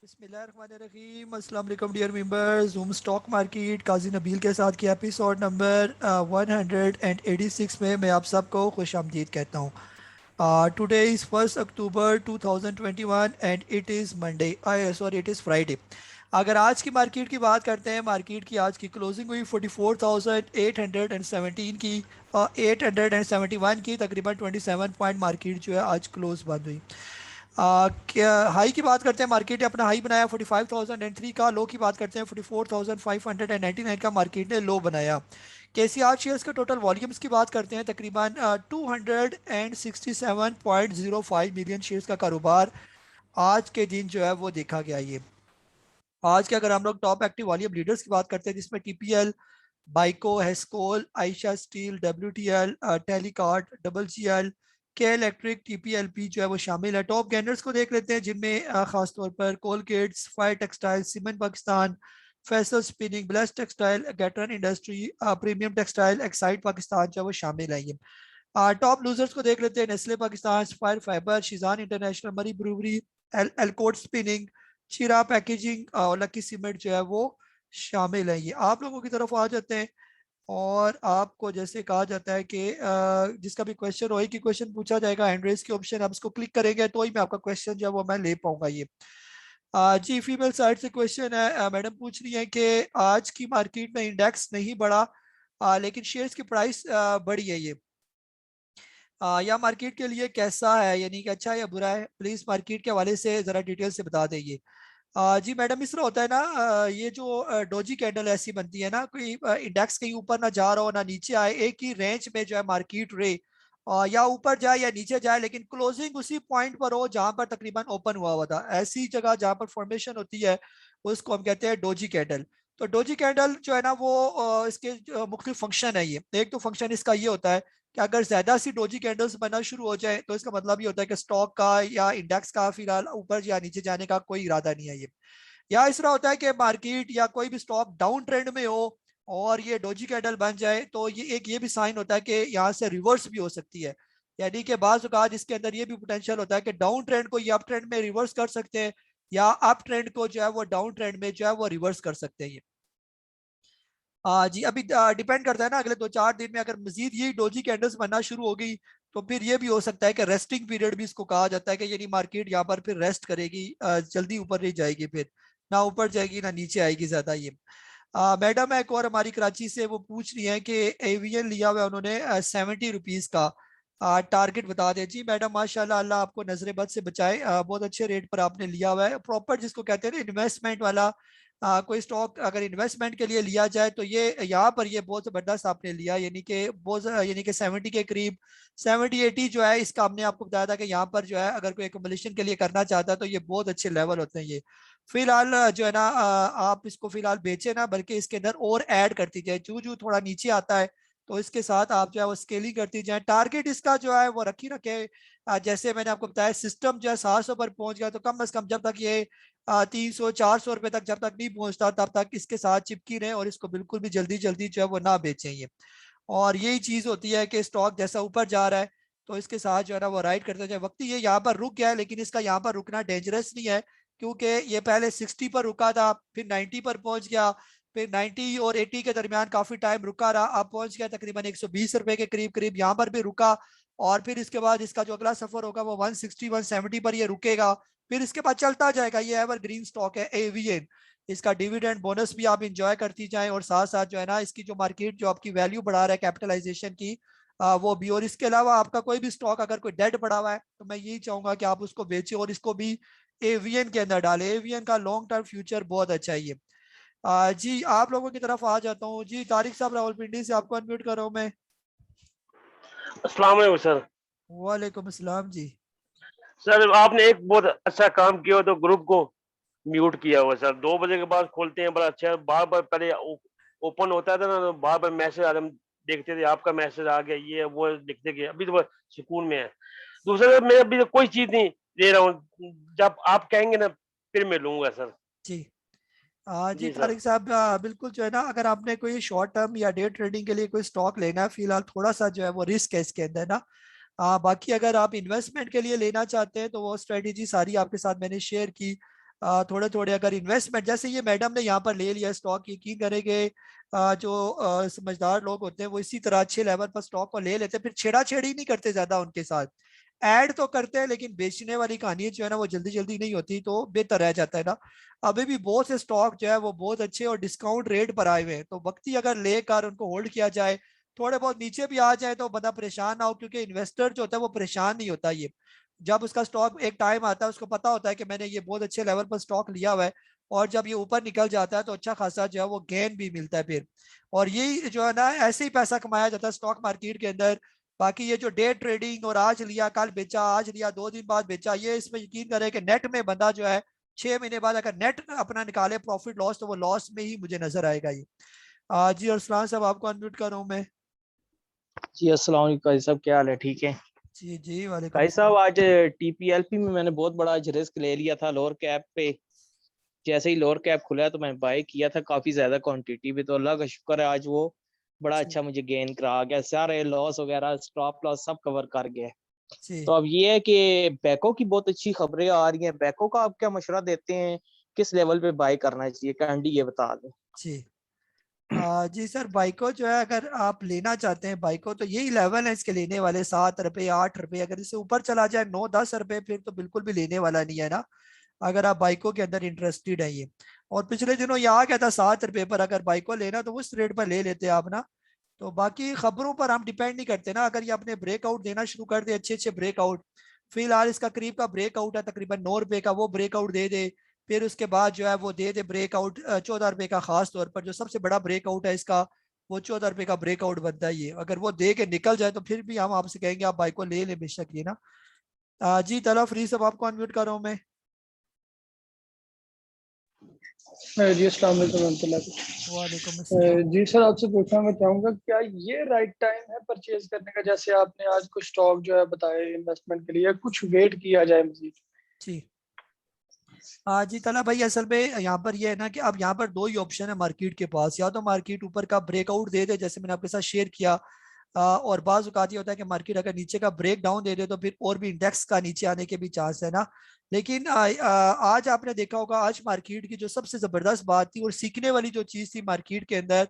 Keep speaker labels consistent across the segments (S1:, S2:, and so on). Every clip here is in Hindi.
S1: बिस्मिल्लाहिर्रहमानिर्रहीम। अस्सलाम वालेकुम dear members. Zoom stock market Qazi Nabeel के साथ के एपिसोड नंबर 186 में मैं आप सबको खुश आमदीद कहता हूँ। Today is 1 October 2021 and it is Monday, sorry it is Friday. अगर आज की मार्केट की बात करते हैं, मार्केट की आज की क्लोजिंग हुई 44,817 की, 871 की, तकरीबन 27 पॉइंट मार्केट जो है आज क्लोज बंद हुई। क्या हाई की बात करते हैं, मार्केट ने अपना हाई बनाया 45,003 का। लो की बात करते हैं 44,599 का मार्केट ने लो बनाया। केसीआर शेयर्स के टोटल वॉल्यूम्स की बात करते हैं, तकरीबन 267.05 मिलियन शेयर्स का कारोबार आज के दिन जो है वो देखा गया। ये आज के अगर हम लोग टॉप एक्टिव वॉल्यूम लीडर्स की बात करते हैं, जिसमें TPL, Byco, Hascol, Aisha steel, WTL, टेलीकॉट, double GL, K electric, TPLP जो है वो शामिल है। टॉप गेनर्स को देख लेते हैं, जिनमें खासतौर पर कोलगेट्स, फायर textile, cement Pakistan, Faisal spinning, blessed textile, Gatron industry, premium textile, Exide Pakistan जो है वो शामिल है। ये टॉप लूजर्स को देख लेते हैं, Nestle Pakistan, fire fiber, Shezan international, Murree brewery, Ellcot spinning, Cherat packaging और लकी सीमेंट जो है वो शामिल है। ये आप लोगों की तरफ आ जाते हैं और आपको जैसे कहा जाता है कि जिसका भी क्वेश्चन हो, एक ही क्वेश्चन पूछा जाएगा, हैंड रेस की ऑप्शन, आप इसको क्लिक करेंगे तो ही मैं आपका क्वेश्चन जो है वो मैं ले पाऊंगा। ये जी फीमेल साइड से क्वेश्चन है। मैडम पूछ रही है कि आज की मार्केट में इंडेक्स नहीं बढ़ा, लेकिन शेयर्स की प्राइस बढ़ी है। ये या मार्केट के लिए कैसा है, यानी कि अच्छा है या बुरा है? प्लीज मार्केट के हवाले से जरा डिटेल से बता देंगे। जी मैडम, इस तरह होता है ना, ये जो डोजी कैंडल ऐसी बनती है ना, कोई इंडेक्स कहीं ऊपर ना जा रहा हो ना नीचे आए, एक ही रेंज में जो है मार्केट रहे, या ऊपर जाए या नीचे जाए, लेकिन क्लोजिंग उसी पॉइंट पर हो जहां पर तकरीबन ओपन हुआ हुआ था। ऐसी जगह जहां पर फॉर्मेशन होती है उसको हम कहते हैं डोजी कैंडल। तो डोजी कैंडल जो है ना वो इसके मुख्तलिफ फंक्शन है। ये एक तो फंक्शन इसका ये होता है कि अगर ज्यादा सी डोजी कैंडल्स बनना शुरू हो जाए तो इसका मतलब ये होता है कि स्टॉक का या इंडेक्स का फिलहाल ऊपर या नीचे जाने का कोई इरादा नहीं है। ये या इस तरह होता है कि मार्केट या कोई भी स्टॉक डाउन ट्रेंड में हो और ये डोजी कैंडल बन जाए, तो ये भी साइन होता है कि यहाँ से रिवर्स भी हो सकती है। यानी कि बाज औकात इसके अंदर ये भी पोटेंशियल होता है कि डाउन ट्रेंड को ये अप ट्रेंड में रिवर्स कर सकते हैं, या अप ट्रेंड को जो है वो डाउन ट्रेंड में जो है वो रिवर्स कर सकते हैं। ये जी अभी डिपेंड करता है ना, अगले 2-4 दिन में अगर मजीद ये डोजी कैंडल्स बनना शुरू हो गई तो फिर ये भी हो सकता है कि रेस्टिंग पीरियड भी इसको कहा जाता है, कि यानी मार्केट यहाँ पर फिर रेस्ट करेगी, जल्दी ऊपर नहीं जाएगी, फिर ना ऊपर जाएगी ना नीचे आएगी ज्यादा। ये मैडम एक और हमारी कराची से वो पूछ रही है कि एवीएन लिया हुआ है उन्होंने 70 रुपीज का, टारगेट बता दें। जी मैडम माशाल्लाह, अल्लाह आपको नजर बद से बचाए, बहुत अच्छे रेट पर आपने लिया हुआ है, प्रॉपर जिसको कहते हैं ना इन्वेस्टमेंट वाला। कोई स्टॉक अगर इन्वेस्टमेंट के लिए लिया जाए तो ये यहाँ पर ये बहुत जबरदस्त आपने लिया, यानी कि बहुत यानी कि 70 के करीब, 70-80 जो है इसका हमने आपको बताया था कि यहाँ पर जो है अगर कोई एकोमोडेशन के लिए करना चाहता है तो ये बहुत अच्छे लेवल होते हैं। ये फिलहाल जो है ना, आप इसको फिलहाल बेचे ना, बल्कि इसके अंदर और ऐड करती जाए, जू जू थोड़ा नीचे आता है तो इसके साथ आप जो है वो स्केलिंग करती जाए। टारगेट इसका जो है वो रखी रखे, जैसे मैंने आपको बताया सिस्टम जो है 700 पर पहुंच गया तो कम से कम जब तक ये 300-400 रुपए तक जब तक नहीं पहुंचता तब तक इसके साथ चिपकी रहे और इसको बिल्कुल भी जल्दी जल्दी जो है वो ना बेचें। ये और यही चीज होती है कि स्टॉक जैसा ऊपर जा रहा है तो इसके साथ जो है ना वो राइड करते जाए। वक्त ये यहाँ पर रुक गया है, लेकिन इसका यहाँ पर रुकना डेंजरस नहीं है, क्योंकि ये पहले 60 पर रुका था, फिर 90 पर पहुंच गया, फिर 90 और 80 के दरमियान काफी टाइम रुका रहा, अब पहुंच गया तकरीबन 120 रुपए के करीब करीब, यहाँ पर भी रुका। और फिर इसके बाद इसका जो अगला सफर होगा वो 160-170 पर ये रुकेगा, फिर इसके बाद चलता जाएगा। ये एवरग्रीन स्टॉक है एवीएन। इसका डिविडेंड बोनस भी आप इंजॉय करती जाएं, और साथ साथ जो है ना इसकी जो मार्केट जो आपकी वैल्यू बढ़ा रहा है कैपिटलाइजेशन की, वो भी। और इसके अलावा आपका कोई भी स्टॉक अगर कोई डेड पड़ा हुआ है तो मैं यही चाहूंगा कि आप उसको बेचें और इसको भी एवीएन के अंदर डालें। एवीएन का लॉन्ग टर्म फ्यूचर बहुत अच्छा है। ये जी आप लोगों की तरफ आ जाता हूँ। जी तारिक साहब रावलपिंडी से आपको अनम्यूट कर रहा हूँ मैं।
S2: अस्सलाम वालेकुम सर।
S1: वालेकुम अस्सलाम जी।
S2: सर आपने एक बहुत अच्छा काम किया, तो ग्रुप को म्यूट किया हुआ सर। 2 बजे के बाद खोलते हैं, बड़ा अच्छा है। बार बार पहले ओपन होता था ना, तो बार बार मैसेज आ रहे, हम देखते थे आपका मैसेज आ गया, ये वो लिखते गए। अभी तो बस सुकून में है। दूसरा, मैं अभी तो कोई चीज नहीं ले रहा हूँ, जब आप कहेंगे ना फिर मैं लूंगा सर।
S1: जी जी
S2: जी सर।
S1: तारिक साहब, बिल्कुल जो है ना, अगर आपने कोई शॉर्ट टर्म या डे ट्रेडिंग के लिए कोई स्टॉक लेना है, फिलहाल थोड़ा सा जो है वो रिस्क है इसके अंदर ना। बाकी अगर आप इन्वेस्टमेंट के लिए लेना चाहते हैं तो वो स्ट्रेटेजी सारी आपके साथ मैंने शेयर की। थोड़े थोड़े अगर इन्वेस्टमेंट, जैसे ये मैडम ने यहाँ पर ले लिया स्टॉक, यकीन करेंगे जो समझदार लोग होते हैं वो इसी तरह अच्छे लेवल पर स्टॉक को ले लेते हैं, फिर छेड़ा-छेड़ी नहीं करते ज्यादा उनके साथ, ऐड तो करते हैं लेकिन बेचने वाली कहानी जो है ना वो जल्दी जल्दी नहीं होती, तो बेहतर रह जाता है ना। अभी भी बहुत से स्टॉक जो है वो बहुत अच्छे और डिस्काउंट रेट पर आए हुए हैं, तो वक्ती अगर लेकर उनको होल्ड किया जाए, थोड़े बहुत नीचे भी आ जाए तो बंदा परेशान ना हो, क्योंकि इन्वेस्टर जो होता है वो परेशान नहीं होता। ये जब उसका स्टॉक एक टाइम आता है उसको पता होता है कि मैंने ये बहुत अच्छे लेवल पर स्टॉक लिया हुआ है, और जब ये ऊपर निकल जाता है तो अच्छा खासा जो है वो गेन भी मिलता है फिर। और यही जो है ना ऐसे ही पैसा कमाया जाता है स्टॉक मार्केट के अंदर। बाकी ये जो डे ट्रेडिंग और आज लिया कल बेचा, आज लिया 2 दिन बाद बेचा, ये इसमें यकीन करें कि नेट में बंदा जो है 6 महीने बाद अगर नेट अपना निकाले प्रॉफिट लॉस, तो वो लॉस में ही मुझे नजर आएगा ये। जी अरसलान साहब आपको अनम्यूट कर रहा हूँ मैं।
S3: जी अस्सलाम वालेकुम भाई साहब, क्या हाल है? ठीक है
S1: जी जी वालेकुम
S3: भाई साहब।
S1: सलाम।
S3: आज टीपीएलपी में मैंने बहुत बड़ा आज रिस्क ले लिया था लोअर कैप पे। जैसे ही लोअर कैप खुला तो मैंने बाय किया था काफी ज्यादा क्वांटिटी पे, तो अल्लाह का शुक्र है आज वो बड़ा
S1: जी
S3: अच्छा मुझे गेन करा गया, सारे लॉस वगैरह स्टॉप लॉस सब कवर कर गया। तो
S1: जी
S3: अब ये है कि बैको की बहुत अच्छी खबरें आ रही हैं। बैको का आप क्या मशवरा देते हैं, किस लेवल पे बाय करना चाहिए? कैंडी ये बता दो।
S1: जी। जी सर, बाइको जो है अगर आप लेना चाहते हैं बाइको, तो यही लेवल है इसके लेने वाले, 7 रुपए 8 रुपए, अगर इससे ऊपर चला जाए 9 10 रुपए फिर तो बिल्कुल भी लेने वाला नहीं है ना, अगर आप बाइको के अंदर इंटरेस्टेड है ये। और पिछले दिनों ये आ गया था 7 रुपए पर, अगर बाइको लेना तो उस रेट पर ले लेते आप ना। तो बाकी खबरों पर हम डिपेंड नहीं करते ना, अगर ये अपने ब्रेकआउट देना शुरू कर दे अच्छे अच्छे ब्रेकआउट, फिलहाल इसका करीब का ब्रेकआउट है तकरीबन 9 रुपए का, वो ब्रेकआउट दे दे, फिर उसके बाद जो है वो दे दे ब्रेकआउट 14 रुपए का, खास तौर पर जो सबसे बड़ा ब्रेकआउट है इसका वो 14 रुपए का ब्रेकआउट बनता है ये, अगर वो दे के निकल जाए तो फिर भी हम आपसे कहेंगे आप बाइक को ले ले बेशक ये ना। जी तला फ्री सब आपको अनम्यूट कर रहा हूँ मैं।
S4: जी अस्सलाम वालेकुम रहमतुल्लाह।
S1: वालेकुम अस्सलाम।
S4: जी सर, आपसे पूछना मैं चाहूँगा क्या ये राइट टाइम है परचेज करने का? जैसे आपने आज कुछ स्टॉक जो है बताए इन्वेस्टमेंट के लिए, कुछ वेट किया जाए मजीद?
S1: जी जी तला भाई, असल में यहाँ पर ये है ना कि अब यहाँ पर दो ही ऑप्शन है मार्केट के पास, या तो मार्केट ऊपर का ब्रेकआउट दे दे जैसे मैंने आपके साथ शेयर किया, और बाज औकात ये होता है कि मार्केट अगर नीचे का ब्रेक डाउन दे दे तो फिर और भी इंडेक्स का नीचे आने के भी चांस है ना। लेकिन आज आपने देखा होगा आज मार्केट की जो सबसे जबरदस्त बात थी और सीखने वाली जो चीज थी मार्केट के अंदर,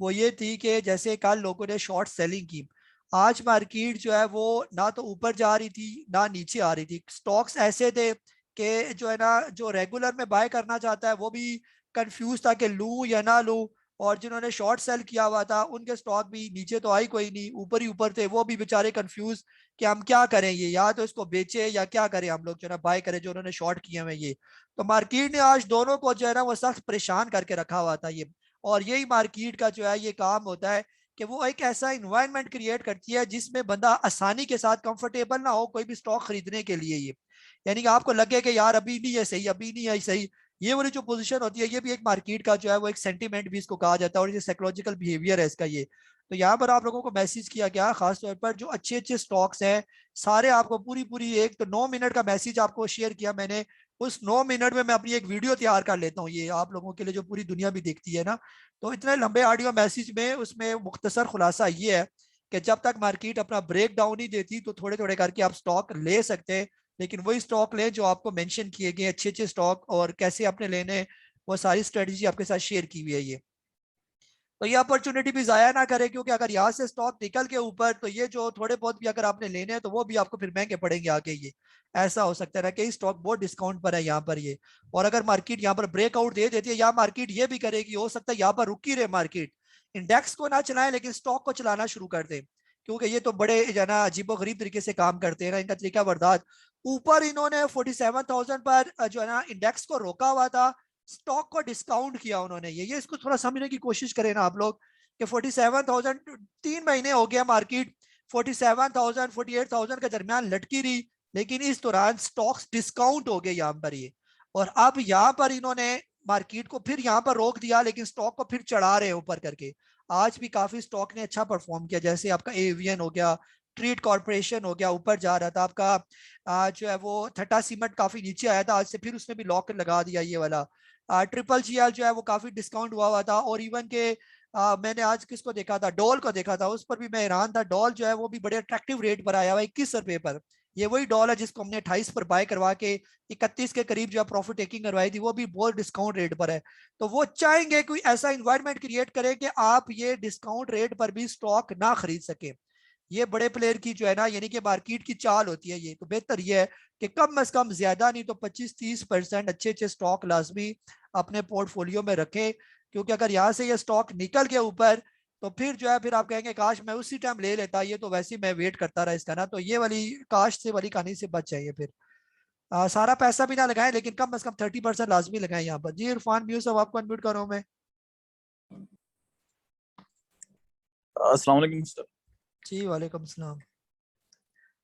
S1: वो ये थी कि जैसे कल लोगों ने शॉर्ट सेलिंग की, आज मार्केट जो है वो ना तो ऊपर जा रही थी ना नीचे आ रही थी, स्टॉक्स ऐसे थे कि जो है ना जो रेगुलर में बाय करना चाहता है वो भी कंफ्यूज था कि लूं या ना लूं, और जिन्होंने शॉर्ट सेल किया हुआ था उनके स्टॉक भी नीचे तो आई कोई नहीं, ऊपर ही ऊपर थे, वो भी बेचारे कंफ्यूज कि हम क्या करें, ये या तो इसको बेचे या क्या करें हम लोग जो है ना बाय करें जो उन्होंने शॉर्ट किए हुए ये। तो मार्केट ने आज दोनों को जो है ना वो सख्त परेशान करके रखा हुआ था ये। और यही मार्केट का जो है ये काम होता है कि वो एक ऐसा इन्वायरमेंट क्रिएट करती है जिसमें बंदा आसानी के साथ कंफर्टेबल ना हो कोई भी स्टॉक खरीदने के लिए ये, यानी कि आपको लगे कि यार अभी नहीं है सही, अभी नहीं है सही, ये वाली जो पोजीशन होती है ये भी एक मार्केट का जो है वो एक सेंटीमेंट भी इसको कहा जाता है, और ये साइकोलॉजिकल बिहेवियर है इसका ये। तो यहाँ पर आप लोगों को मैसेज किया गया खास तौर पर जो अच्छे अच्छे स्टॉक्स हैं सारे आपको पूरी पूरी एक तो 9 मिनट का मैसेज आपको शेयर किया मैंने, उस 9 मिनट में मैं अपनी एक वीडियो तैयार कर लेता हूँ ये आप लोगों के लिए जो पूरी दुनिया भी देखती है ना। तो इतने लंबे ऑडियो मैसेज में उसमें मुख्तसर खुलासा ये है कि जब तक मार्केट अपना ब्रेक डाउन नहीं देती तो थोड़े थोड़े करके आप स्टॉक ले सकते हैं, लेकिन वही स्टॉक लें जो आपको मेंशन किए गए अच्छे अच्छे स्टॉक, और कैसे आपने लेने वो सारी स्ट्रेटजी आपके साथ शेयर की हुई है ये। तो ये अपॉर्चुनिटी भी जाया ना करें, क्योंकि अगर यहाँ से स्टॉक निकल के ऊपर तो ये जो थोड़े बहुत भी अगर आपने लेने हैं तो वो भी आपको फिर महंगे पड़ेंगे आगे ये, ऐसा हो सकता है ना कि स्टॉक बहुत डिस्काउंट पर है यहाँ पर ये। और अगर मार्केट यहाँ पर ब्रेकआउट दे देती है या मार्केट ये भी करेगी, हो सकता है यहाँ पर रुकी रहे मार्केट, इंडेक्स को ना चलाएं लेकिन स्टॉक को चलाना शुरू कर दे, क्योंकि ये तो बड़े जो है ना अजीबो गरीब तरीके से काम करते हैं ना, इनका तरीका बर्दाश्त। ऊपर इन्होंने 47,000 पर जो है ना इंडेक्स को रोका हुआ था, स्टॉक को डिस्काउंट किया उन्होंने, ये इसको थोड़ा समझने की कोशिश करें ना आप लोग कि 47,000 3 महीने हो गया मार्केट 47,000 48,000 के दरमियान लटकी रही, लेकिन इस दौरान स्टॉक्स डिस्काउंट हो गए यहाँ पर ये, और अब यहाँ पर इन्होंने मार्केट को फिर यहाँ पर रोक दिया लेकिन स्टॉक को फिर चढ़ा रहे ऊपर करके। आज भी काफी स्टॉक ने अच्छा परफॉर्म किया, जैसे आपका एवियन हो गया, ट्रीट कॉर्पोरेशन हो गया, ऊपर जा रहा था आपका जो है वो टाटा सीमेंट काफी नीचे आया था, आज से फिर उसने भी लॉक लगा दिया ये वाला। ट्रिपल जी जो है वो काफी डिस्काउंट हुआ था, और इवन के मैंने आज किसको देखा था, डॉल को देखा था, उस पर भी मैं हैरान था, डॉल जो है वो भी बड़े अट्रैक्टिव रेट पर आया हुआ 21 रुपए पर, ये वही डॉल है जिसको हमने 28 पर बाय करवा के 31 के करीब जो प्रॉफिट टेकिंग करवाई थी, वो भी बहुत डिस्काउंट रेट पर है। तो वो चाहेंगे कोई ऐसा इन्वायरमेंट क्रिएट करे कि आप ये डिस्काउंट रेट पर भी स्टॉक ना खरीद सके। ये बड़े प्लेयर की जो है ना, यानी कि मार्केट की चाल होती है ये। तो बेहतर ये है कि कम से कम ज्यादा नहीं तो 25-30% अच्छे अच्छे स्टॉक लाजमी अपने पोर्टफोलियो में रखें, क्योंकि अगर यहाँ से ये स्टॉक निकल गया ऊपर तो फिर जो है फिर आप कहेंगे काश मैं उसी टाइम ले लेता, ये तो वैसे ही मैं वेट करता रहा इसका ना। तो ये वाली काश से वाली कहानी से बच जाइए फिर। सारा पैसा भी ना लगाएं, लेकिन कम से कम 30% लाजमी लगाएं यहाँ पर। जी इरफान म्यूस, अब आपको अनम्यूट कर रहा हूँ मैं।
S5: अस्सलाम वालेकुम सर।
S1: जी वालेकुम सलाम।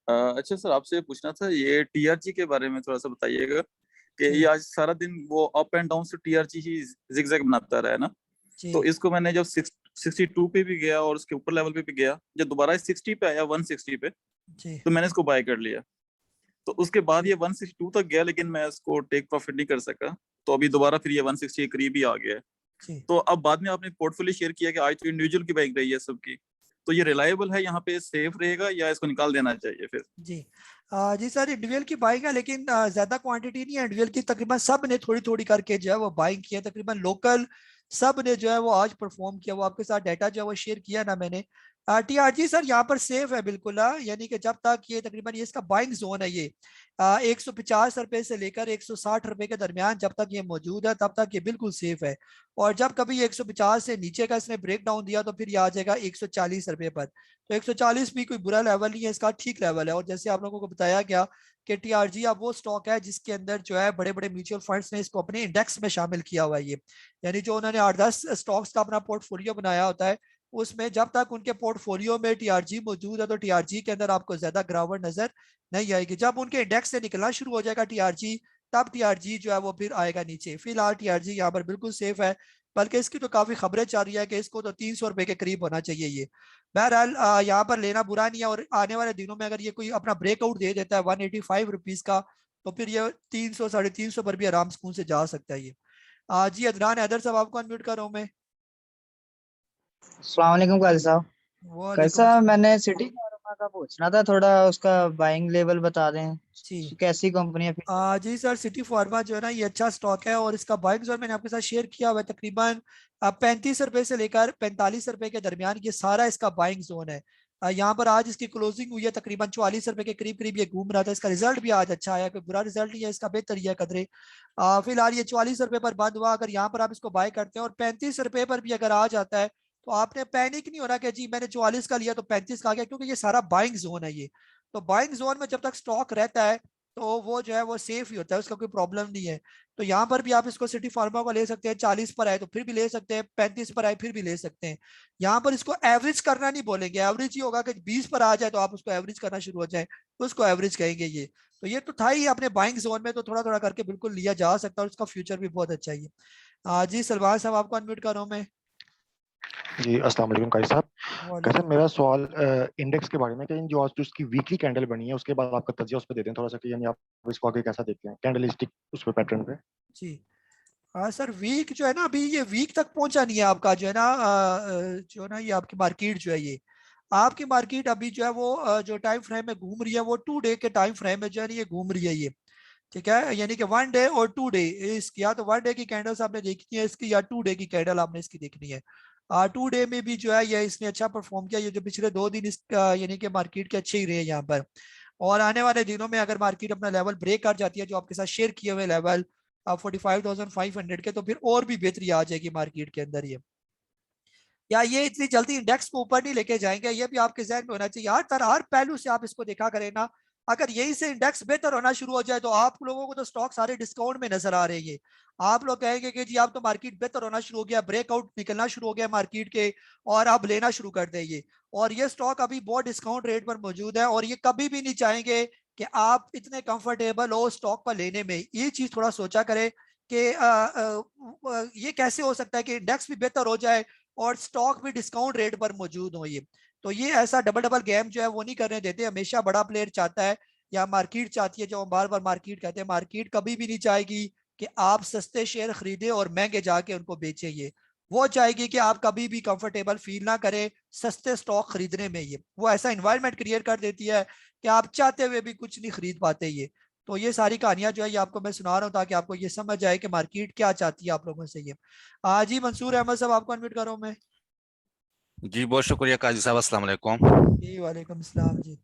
S5: अच्छा सर, आपसे पूछना था ये टीआरजी के बारे में थोड़ा सा बताइएगा कि
S1: जी
S5: ये आज सारा दिन वो अप एंड डाउन से टीआरजी ही जिगजैग बनाता रहा है ना।
S1: जी
S5: तो इसको मैंने जब 62 पे भी गया और उसके ऊपर लेवल पे भी गया, जब दोबारा 60 पे आया 160 पे,
S1: जी
S5: तो मैंने इसको बाय कर लिया। तो उसके बाद ये 162 तक गया, लेकिन मैं इसको टेक प्रॉफिट नहीं कर सका। तो अभी दोबारा फिर ये 160 के करीब ही आ गया है।
S1: जी
S5: तो अब बाद में आपने पोर्टफोलियो शेयर किया कि आज तो इंडिविजुअल की बाइक रही है सबकी, तो ये रिलायबल है, यहाँ पे सेफ रहेगा या इसको निकाल देना चाहिए फिर?
S1: जी जी सर, इंडिविजुअल की बाइंग है, लेकिन ज्यादा क्वांटिटी नहीं है इंडिविजुअल की। तकरीबन सब ने थोड़ी थोड़ी करके जो है वो बाइंग किया, तकरीबन लोकल सब ने जो है वो आज परफॉर्म किया। वो आपके साथ डाटा जो है वो शेयर किया ना मैंने। टीआरजी सर यहाँ पर सेफ है बिल्कुल, यानी कि जब तक ये तकरीबन ये इसका बाइंग जोन है ये 150 रुपए से लेकर 160 रुपए के दरमियान जब तक ये मौजूद है तब तक ये बिल्कुल सेफ है। और जब कभी 150 से नीचे का इसने ब्रेक डाउन दिया तो फिर ये आ जाएगा 140 रुपए पर। तो 140 भी कोई बुरा लेवल नहीं है, इसका ठीक लेवल है। और जैसे आप लोगों को बताया गया कि टीआरजी अब वो स्टॉक है जिसके अंदर जो है बड़े बड़े म्यूचुअल फंड्स ने इसको अपने इंडेक्स में शामिल किया हुआ है ये। यानी जो उन्होंने 8-10 स्टॉक्स का अपना पोर्टफोलियो बनाया होता है, उसमें जब तक उनके पोर्टफोलियो में टीआरजी मौजूद है तो टीआरजी के अंदर आपको ज्यादा गिरावट नजर नहीं आएगी। जब उनके इंडेक्स से निकलना शुरू हो जाएगा टीआरजी, तब टीआरजी जो है वो फिर आएगा नीचे। फिलहाल टीआरजी यहाँ पर बिल्कुल सेफ है, बल्कि इसकी तो काफी खबरें चल रही है कि इसको तो 300 रुपए के करीब होना चाहिए ये। बहरहाल यहाँ पर लेना बुरा नहीं है, और आने वाले दिनों में अगर ये कोई अपना ब्रेकआउट दे देता है 185 रुपीज का, तो फिर ये 300-350 पर भी आराम सुकून से जा सकता है ये। जी अदनान हैदर साहब, आपको अनम्यूट कर रहा हूँ मैं।
S6: अस्सलाम वालेकुम काजी साहब।
S1: वालेकुम
S6: कैसा,
S1: अस्सलाम।
S6: मैंने सिटी फार्मा का पूछना था, थोड़ा उसका बाइंग लेवल बता दें।
S1: जी
S6: कैसी कंपनी है फिर?
S1: जी सर, सिटी फार्मा जो है ना ये अच्छा स्टॉक है, और इसका बाइंग जोन मैंने आपके साथ शेयर किया हुआ है। तकरीबन 35 रुपए से लेकर 45 रुपए के दरमियान ये सारा इसका बाइंग जोन है। यहाँ पर आज इसकी क्लोजिंग हुई है तकरीबन 44 रुपए के करीब करीब ये घूम रहा था। इसका रिजल्ट भी आज अच्छा आया, कोई बुरा रिजल्ट नहीं है इसका, बेहतर ही है कदरे। फिलहाल ये 44 रुपए पर बंद हुआ। अगर यहाँ पर आप इसको बाय करते हैं और 35 रुपए पर भी अगर आ जाता है, तो आपने पैनिक नहीं होना कि जी मैंने 44 का लिया तो 35 का आ गया, क्योंकि ये सारा बाइंग जोन है ये। तो बाइंग जोन में जब तक स्टॉक रहता है तो वो जो है वो सेफ ही होता है, उसका कोई प्रॉब्लम नहीं है। तो यहाँ पर भी आप इसको सिटी फार्मा को ले सकते हैं। 40 पर आए तो फिर भी ले सकते हैं, 35 पर आए फिर भी ले सकते हैं। यहाँ पर इसको एवरेज करना नहीं बोलेंगे, एवरेज ही होगा कि 20 पर आ जाए तो आप उसको एवरेज करना शुरू हो जाए, तो उसको एवरेज कहेंगे ये। तो ये तो था ही अपने बाइंग जोन में, तो थोड़ा थोड़ा करके बिल्कुल लिया जा सकता है, और उसका फ्यूचर भी बहुत अच्छा ही है। जी सलमान साहब, आपको अनम्यूट कर रहा हूँ मैं।
S7: जी अस्सलाम वालेकुम काजी साहब। कैसे,
S1: वालेकुम।
S7: मेरा सवाल इंडेक्स के बारे में कि जो आज जो उसकी वीकली कैंडल बनी है उसके बाद आपका तज्जिया उस पर दे दें थोड़ा सा, कि यानी आप इसको आगे कैसा देखते हैं कैंडलिस्टिक उस पे पैटर्न पे?
S1: जी हाँ सर, वीक जो है ना अभी ये वीक तक पहुंचा नहीं है आपका जो है ना, जो ना ये आपकी मार्केट जो है ये आपकी मार्केट अभी जो है वो जो टाइम फ्रेम में घूम रही है वो 2 डे के टाइम फ्रेम में जो है ना ये घूम रही है ये। ठीक है, यानी कि 1 डे और 2 डे इसकी, या तो 1 डे की कैंडल्स आपने देखनी है इसकी, या 2 डे की कैंडल आपने इसकी देखनी है। 2 डे में भी जो है ये इसने अच्छा परफॉर्म किया। ये जो पिछले 2 दिन इसका यानी कि मार्केट के अच्छे ही रहे यहाँ पर। और आने वाले दिनों में अगर मार्केट अपना लेवल ब्रेक कर जाती है जो आपके साथ शेयर किए हुए लेवल 45,500 के, तो फिर और भी बेहतरी आ जाएगी मार्केट के अंदर ये। या ये इतनी जल्दी इंडेक्स को ऊपर नहीं लेके जाएंगे, ये भी आपके जहन में होना चाहिए। हर पहलू से आप इसको देखा करें ना। अगर यही से इंडेक्स बेहतर होना शुरू हो जाए तो आप लोगों को तो स्टॉक सारे डिस्काउंट में नजर आ रहे हैं। आप लोग कहेंगे कि जी आप तो मार्केट बेहतर होना शुरू हो गया, ब्रेकआउट निकलना शुरू हो गया मार्केट के, और आप लेना शुरू कर देंगे। और ये स्टॉक अभी बहुत डिस्काउंट रेट पर मौजूद है, और ये कभी भी नहीं चाहेंगे कि आप इतने कंफर्टेबल हो स्टॉक पर लेने में। ये चीज थोड़ा सोचा करें कि ये कैसे हो सकता है कि इंडेक्स भी बेहतर हो जाए और स्टॉक भी डिस्काउंट रेट पर मौजूद हो ये। तो ये ऐसा डबल डबल गेम जो है वो नहीं करने देते। हमेशा बड़ा प्लेयर चाहता है या मार्केट चाहती है, जो हम बार बार मार्केट कहते हैं, मार्केट कभी भी नहीं चाहेगी कि आप सस्ते शेयर खरीदे और महंगे जाके उनको बेचे ये। वो चाहेगी कि आप कभी भी कंफर्टेबल फील ना करें सस्ते स्टॉक खरीदने में। ये वो ऐसा इन्वायरमेंट क्रिएट कर देती है कि आप चाहते हुए भी कुछ नहीं खरीद पाते। ये तो ये सारी कहानियां जो है ये आपको मैं सुना रहा हूँ ताकि आपको ये समझ आए कि मार्केट क्या चाहती है आप लोगों से। ये जी मंसूर अहमद साहब आपको अनम्यूट करो मैं।
S8: जी बहुत शुक्रिया काजी साहब, अस्सलाम वालेकुम।
S1: जी वालेकुम सलाम जी।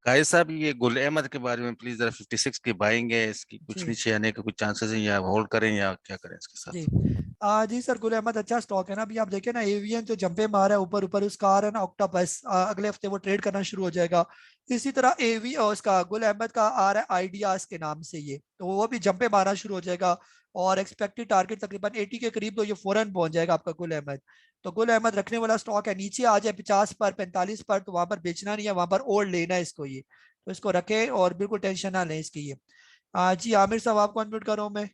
S8: काजी साहब, ये गुल अहमद के बारे में प्लीज जरा 56 की बाइंग है, इसकी कुछ
S1: जी
S8: नीचे आने के कुछ चांसेस हैं या होल्ड करें या क्या करें इसके
S1: जी
S8: साथ?
S1: जी सर गुल अहमद अच्छा स्टॉक है ना। अभी आप देखें ना एवियन जो जंपे मार है ऊपर ऊपर, उसका आ रहा है ना ऑक्टोपस, अगले हफ्ते वो ट्रेड करना शुरू हो जाएगा। इसी तरह एवी और उसका गुल अहमद का आ रहा है आइडियाज के नाम से, ये तो वो भी जंपे मारना शुरू हो जाएगा और एक्सपेक्टेड टारगेट तकरीबन 80 के करीब तो ये फौरन पहुंच जाएगा आपका गुल अहमद। तो गुल अहमद रखने वाला स्टॉक है, नीचे आ जाए 50 पर 45 पर तो वहां पर बेचना नहीं है, वहां पर और लेना है इसको। ये तो इसको रखे और बिल्कुल टेंशन ना लें इसकी। ये जी आमिर साहब आपको अनम्यूट करो मैं।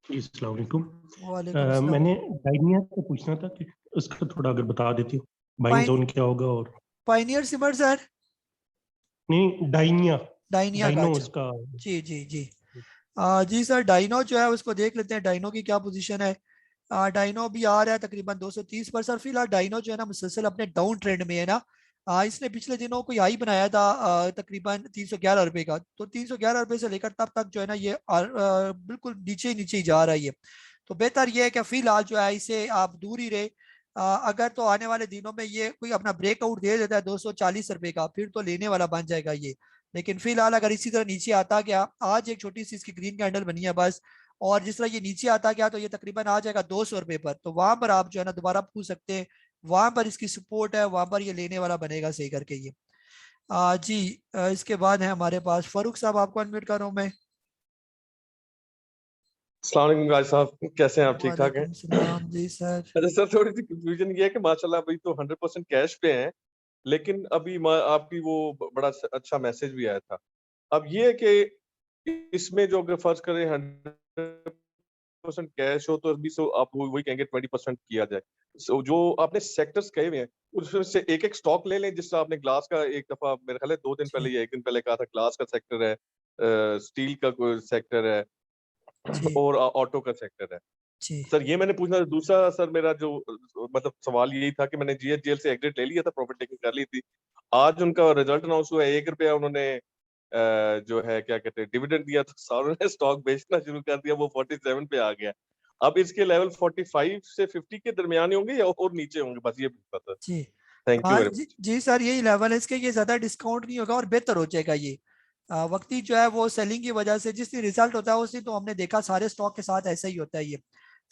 S9: जी अस्सलाम वालेकुम।
S1: वालेकुम सलाम।
S9: मैंने डाइनिया से पूछना था कि उसका थोड़ा अगर बता देती हो, बाइंग
S1: पाइन
S9: जोन क्या होगा। और
S1: पाइनियर सिमर सर।
S9: नहीं, डाइनिया,
S1: डाइनिया का
S9: डाइनो
S1: अच्छा।
S9: उसका।
S1: जी जी जी जी सर डाइनो जो है उसको देख लेते हैं डाइनो की क्या पोजीशन है। डाइनो भी आ रहा है तकरीबन 230 पर सर। फिलहाल डाइनो जो है ना मुसलसल अपने डाउन ट्रेंड में है ना। इसने पिछले दिनों कोई हाई बनाया था तकरीबन 311 रुपए का। तो 311 रुपए से लेकर तब तक जो है ना ये बिल्कुल नीचे नीचे ही जा रहा है ये। तो बेहतर ये है कि फिलहाल जो है इसे आप दूर ही रहे। अगर तो आने वाले दिनों में ये कोई अपना ब्रेकआउट दे देता है 240 रुपए का, फिर तो लेने वाला बन जाएगा ये। लेकिन फिलहाल अगर इसी तरह नीचे आता गया, आज एक छोटी सी इसकी ग्रीन कैंडल बनी है बस, और जिस तरह ये नीचे आता गया तो ये तकरीबन आ जाएगा 200 रुपए पर। तो वहां पर आप जो है ना दोबारा पूछ सकते हैं, वहां पर इसकी सपोर्ट है, वहां पर ये लेने वाला बनेगा सही करके ये। जी इसके बाद है हमारे पास फारूक साहब, आपको अनम्यूट कर रहा हूं मैं।
S10: अस्सलाम वालेकुम गाजी साहब, कैसे हैं आप? ठीक ठाक हैं?
S1: वालेकुम सलाम जी सर।
S10: अच्छा सर, थोड़ी सी कंफ्यूजन ये है कि माशाल्लाह अभी तो 100% कैश पे हैं, लेकिन अभी आपकी वो बड़ा अच्छा मैसेज भी आया था। अब ये है कि इसमें जो अगर फर्ज करें 100% कैश हो तो अभी आप वही कहेंगे 20% किया जाए। जो आपने सेक्टर्स कहे हुए हैं उसमें से एक एक स्टॉक ले लें। जिस तरह आपने ग्लास का एक दफा मेरे ख्याल है 2 दिन पहले
S1: जी
S10: या 1 दिन पहले कहा था, ग्लास का सेक्टर है, स्टील का कोई सेक्टर है
S1: जी
S10: और ऑटो का सेक्टर है।
S1: जी
S10: सर ये मैंने पूछना था। दूसरा सर मेरा जो मतलब सवाल यही था कि मैंने जीएचजीएल से एग्जिट ले लिया था, प्रॉफिट टेकिंग कर ली थी। आज उनका रिजल्ट अनाउंस हुआ है, 1 रुपया उन्होंने जो है क्या कहते हैं डिविडेंड दिया, तो सारों ने स्टॉक बेचना शुरू कर दिया, वो 47 पे आ गया। अब इसके लेवल 45 से 50 के दरमियान होंगे या और नीचे होंगे, बस ये पूछता था।
S1: जी
S10: थैंक यू वेरी
S1: जी
S10: मच।
S1: जी सर यही लेवल है इसके। ये ज्यादा डिस्काउंट नहीं होगा और बेहतर हो जाएगा ये। वक्ती जो है वो सेलिंग की वजह से जिस दिन रिजल्ट होता है उस दिन तो हमने देखा सारे स्टॉक के साथ ऐसा ही होता है ये।